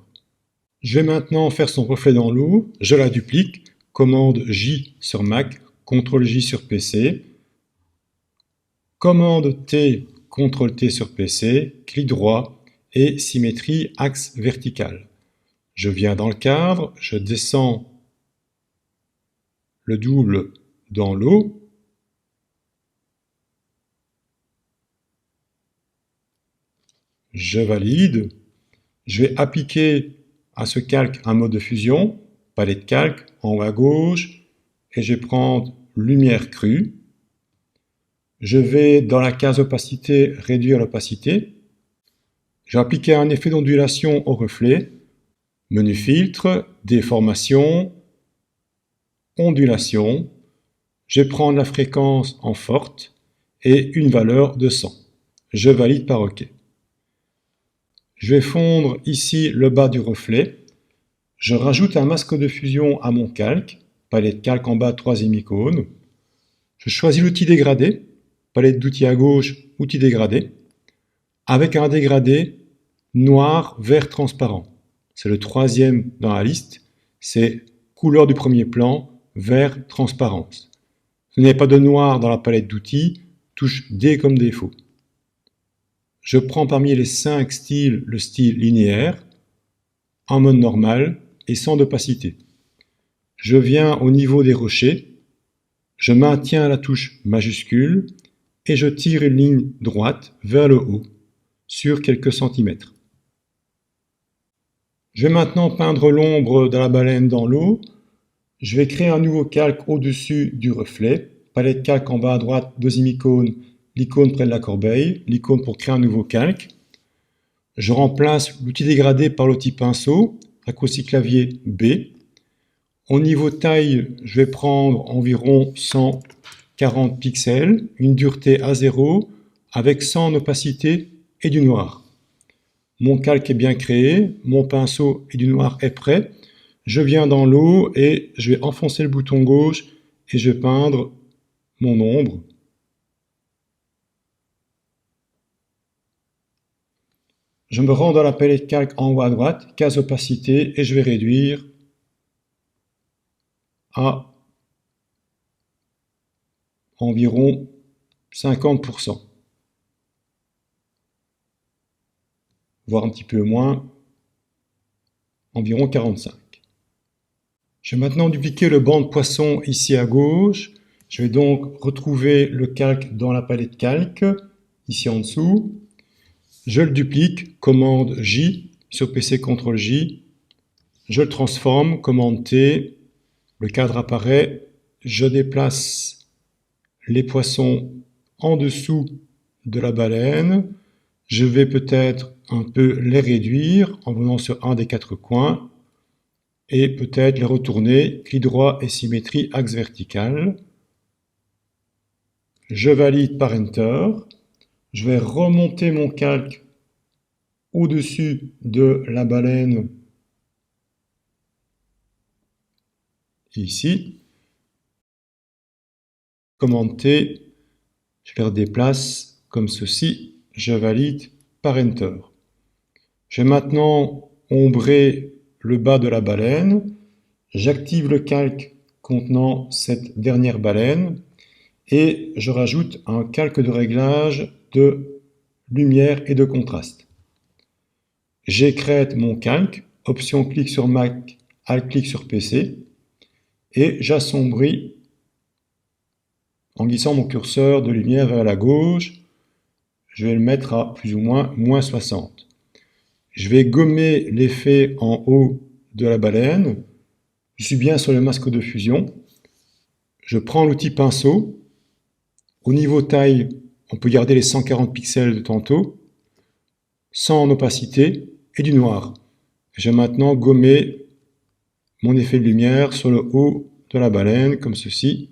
Je vais maintenant faire son reflet dans l'eau. Je la duplique. Commande J sur Mac, CTRL J sur PC. Commande T, CTRL T sur PC. Clic droit et symétrie axe vertical. Je viens dans le cadre, je descends le double dans l'eau. Je valide. Je vais appliquer à ce calque un mode de fusion, palette calque en haut à gauche, et je vais prendre lumière crue. Je vais dans la case opacité réduire l'opacité. Je vais appliquer un effet d'ondulation au reflet. Menu filtre, déformation, ondulation. Je vais prendre la fréquence en forte et une valeur de 100. Je valide par OK. Je vais fondre ici le bas du reflet. Je rajoute un masque de fusion à mon calque, palette de calque en bas, troisième icône. Je choisis l'outil dégradé, palette d'outils à gauche, outil dégradé, avec un dégradé noir, vert transparent. C'est le troisième dans la liste, c'est couleur du premier plan, vert, transparence. Vous n'avez pas de noir dans la palette d'outils, touche D comme défaut. Je prends parmi les 5 styles le style linéaire, en mode normal et sans opacité. Je viens au niveau des rochers, je maintiens la touche majuscule et je tire une ligne droite vers le haut, sur quelques centimètres. Je vais maintenant peindre l'ombre de la baleine dans l'eau. Je vais créer un nouveau calque au-dessus du reflet. Palette calque en bas à droite, deuxième icône, l'icône près de la corbeille, l'icône pour créer un nouveau calque. Je remplace l'outil dégradé par l'outil pinceau, raccourci clavier B. Au niveau taille, je vais prendre environ 140 pixels, une dureté A0 avec 100 en opacité et du noir. Mon calque est bien créé, mon pinceau et du noir est prêt. Je viens dans l'eau et je vais enfoncer le bouton gauche et je vais peindre mon ombre. Je me rends dans la palette calque en haut à droite, case opacité, et je vais réduire à environ 50%, voire un petit peu moins, environ 45%. Je vais maintenant dupliquer le banc de poisson ici à gauche. Je vais donc retrouver le calque dans la palette calque, ici en dessous. Je le duplique, commande J, sur PC CTRL J. Je le transforme, commande T. Le cadre apparaît. Je déplace les poissons en dessous de la baleine. Je vais peut-être un peu les réduire en venant sur un des 4 coins et peut-être les retourner, clic droit et symétrie, axe vertical. Je valide par Enter. Je vais remonter mon calque au-dessus de la baleine ici. Commande T, je les redéplace comme ceci. Je valide par Enter. Je vais maintenant ombrer le bas de la baleine. J'active le calque contenant cette dernière baleine et je rajoute un calque de réglage de lumière et de contraste. J'écrète mon calque, option clic sur Mac, alt clic sur PC et j'assombris en glissant mon curseur de lumière vers la gauche. Je vais le mettre à plus ou moins moins 60. Je vais gommer l'effet en haut de la baleine. Je suis bien sur le masque de fusion. Je prends l'outil pinceau. Au niveau taille, on peut garder les 140 pixels de tantôt, sans opacité et du noir. Je vais maintenant gommer mon effet de lumière sur le haut de la baleine, comme ceci.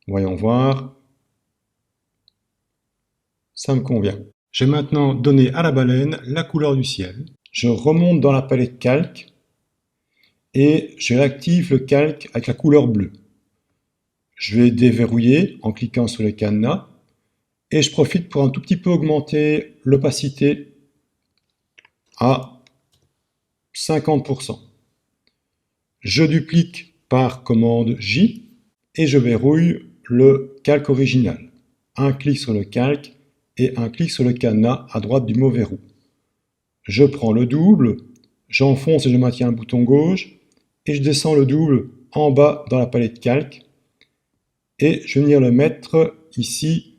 Voyons voir. Ça me convient. Je vais maintenant donner à la baleine la couleur du ciel. Je remonte dans la palette calque et je réactive le calque avec la couleur bleue. Je vais déverrouiller en cliquant sur le cadenas et je profite pour un tout petit peu augmenter l'opacité à 50%. Je duplique par commande J et je verrouille le calque original. Un clic sur le calque et un clic sur le cadenas à droite du mot verrou. Je prends le double, j'enfonce et je maintiens le bouton gauche et je descends le double en bas dans la palette calque et je vais venir le mettre ici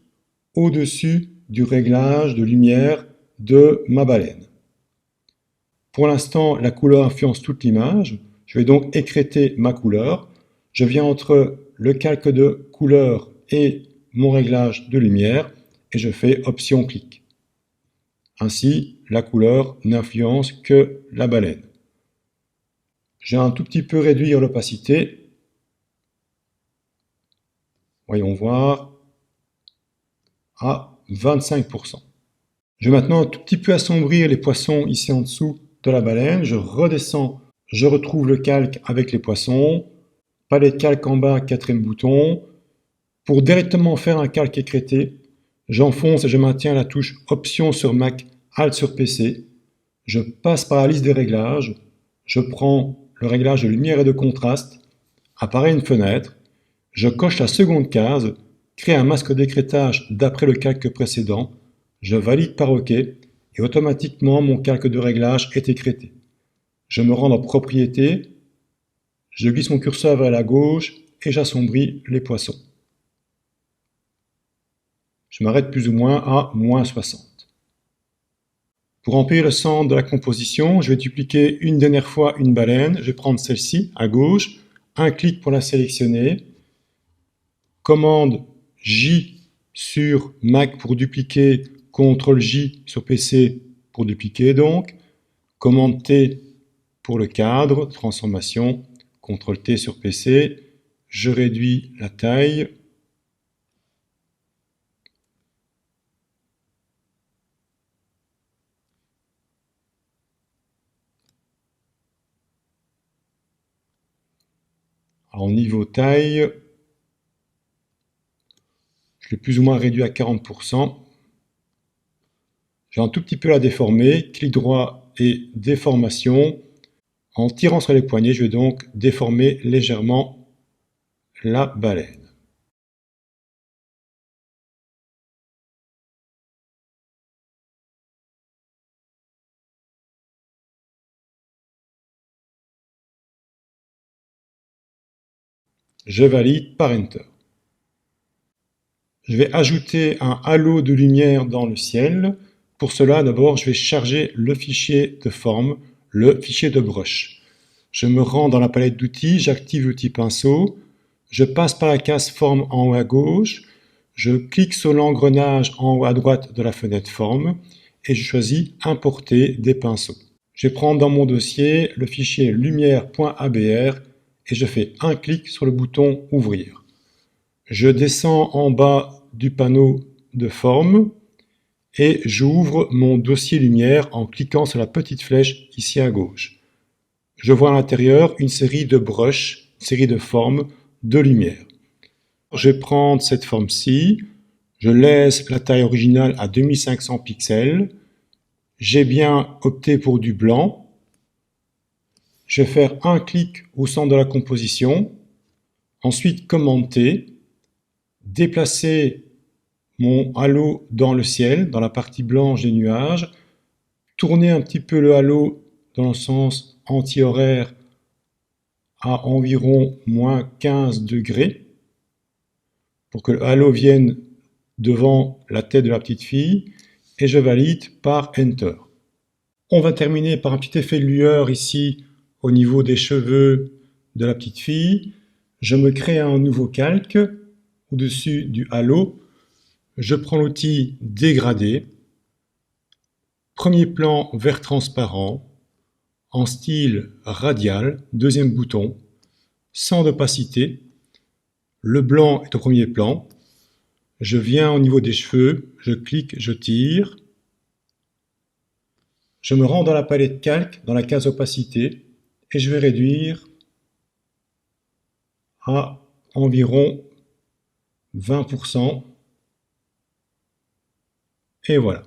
au-dessus du réglage de lumière de ma baleine. Pour l'instant, la couleur influence toute l'image. Je vais donc écrêter ma couleur. Je viens entre le calque de couleur et mon réglage de lumière et je fais option clic. Ainsi, la couleur n'influence que la baleine. J'ai un tout petit peu réduire l'opacité. Voyons voir. À 25%. Je vais maintenant un tout petit peu assombrir les poissons ici en dessous de la baleine. Je redescends, je retrouve le calque avec les poissons. Palette de calque en bas, quatrième bouton. Pour directement faire un calque écrêté, j'enfonce et je maintiens la touche Option sur Mac, Alt sur PC. Je passe par la liste des réglages. Je prends le réglage de lumière et de contraste. Apparaît une fenêtre. Je coche la seconde case, crée un masque d'écrêtage d'après le calque précédent. Je valide par OK et automatiquement mon calque de réglage est écrêté. Je me rends dans Propriétés, je glisse mon curseur vers la gauche et j'assombris les poissons. Je m'arrête plus ou moins à -60. Pour remplir le centre de la composition, je vais dupliquer une dernière fois une baleine. Je vais prendre celle-ci à gauche, un clic pour la sélectionner, commande J sur Mac pour dupliquer, CTRL J sur PC pour dupliquer donc, commande T pour le cadre, transformation, CTRL T sur PC, je réduis la taille. Alors niveau taille, je l'ai plus ou moins réduit à 40%. Je vais un tout petit peu la déformer, clic droit et déformation. En tirant sur les poignets, je vais donc déformer légèrement la baleine. Je valide par Enter. Je vais ajouter un halo de lumière dans le ciel. Pour cela, d'abord, je vais charger le fichier de forme, le fichier de brush. Je me rends dans la palette d'outils, j'active l'outil pinceau, je passe par la case forme en haut à gauche, je clique sur l'engrenage en haut à droite de la fenêtre forme et je choisis importer des pinceaux. Je vais prendre dans mon dossier le fichier lumière.abr et je fais un clic sur le bouton ouvrir. Je descends en bas du panneau de forme et j'ouvre mon dossier lumière en cliquant sur la petite flèche ici à gauche. Je vois à l'intérieur une série de brushes, une série de formes de lumière. Je vais prendre cette forme-ci, je laisse la taille originale à 2500 pixels, j'ai bien opté pour du blanc, je vais faire un clic au centre de la composition, ensuite commande T, déplacer mon halo dans le ciel, dans la partie blanche des nuages, tourner un petit peu le halo dans le sens anti-horaire à environ -15 degrés pour que le halo vienne devant la tête de la petite fille et je valide par Enter. On va terminer par un petit effet de lueur ici au niveau des cheveux de la petite fille. Je me crée un nouveau calque au-dessus du halo. Je prends l'outil Dégrader, premier plan vert transparent, en style radial, deuxième bouton, sans opacité. Le blanc est au premier plan. Je viens au niveau des cheveux, je clique, je tire. Je me rends dans la palette calque, dans la case opacité, et je vais réduire à environ 20%. Et voilà.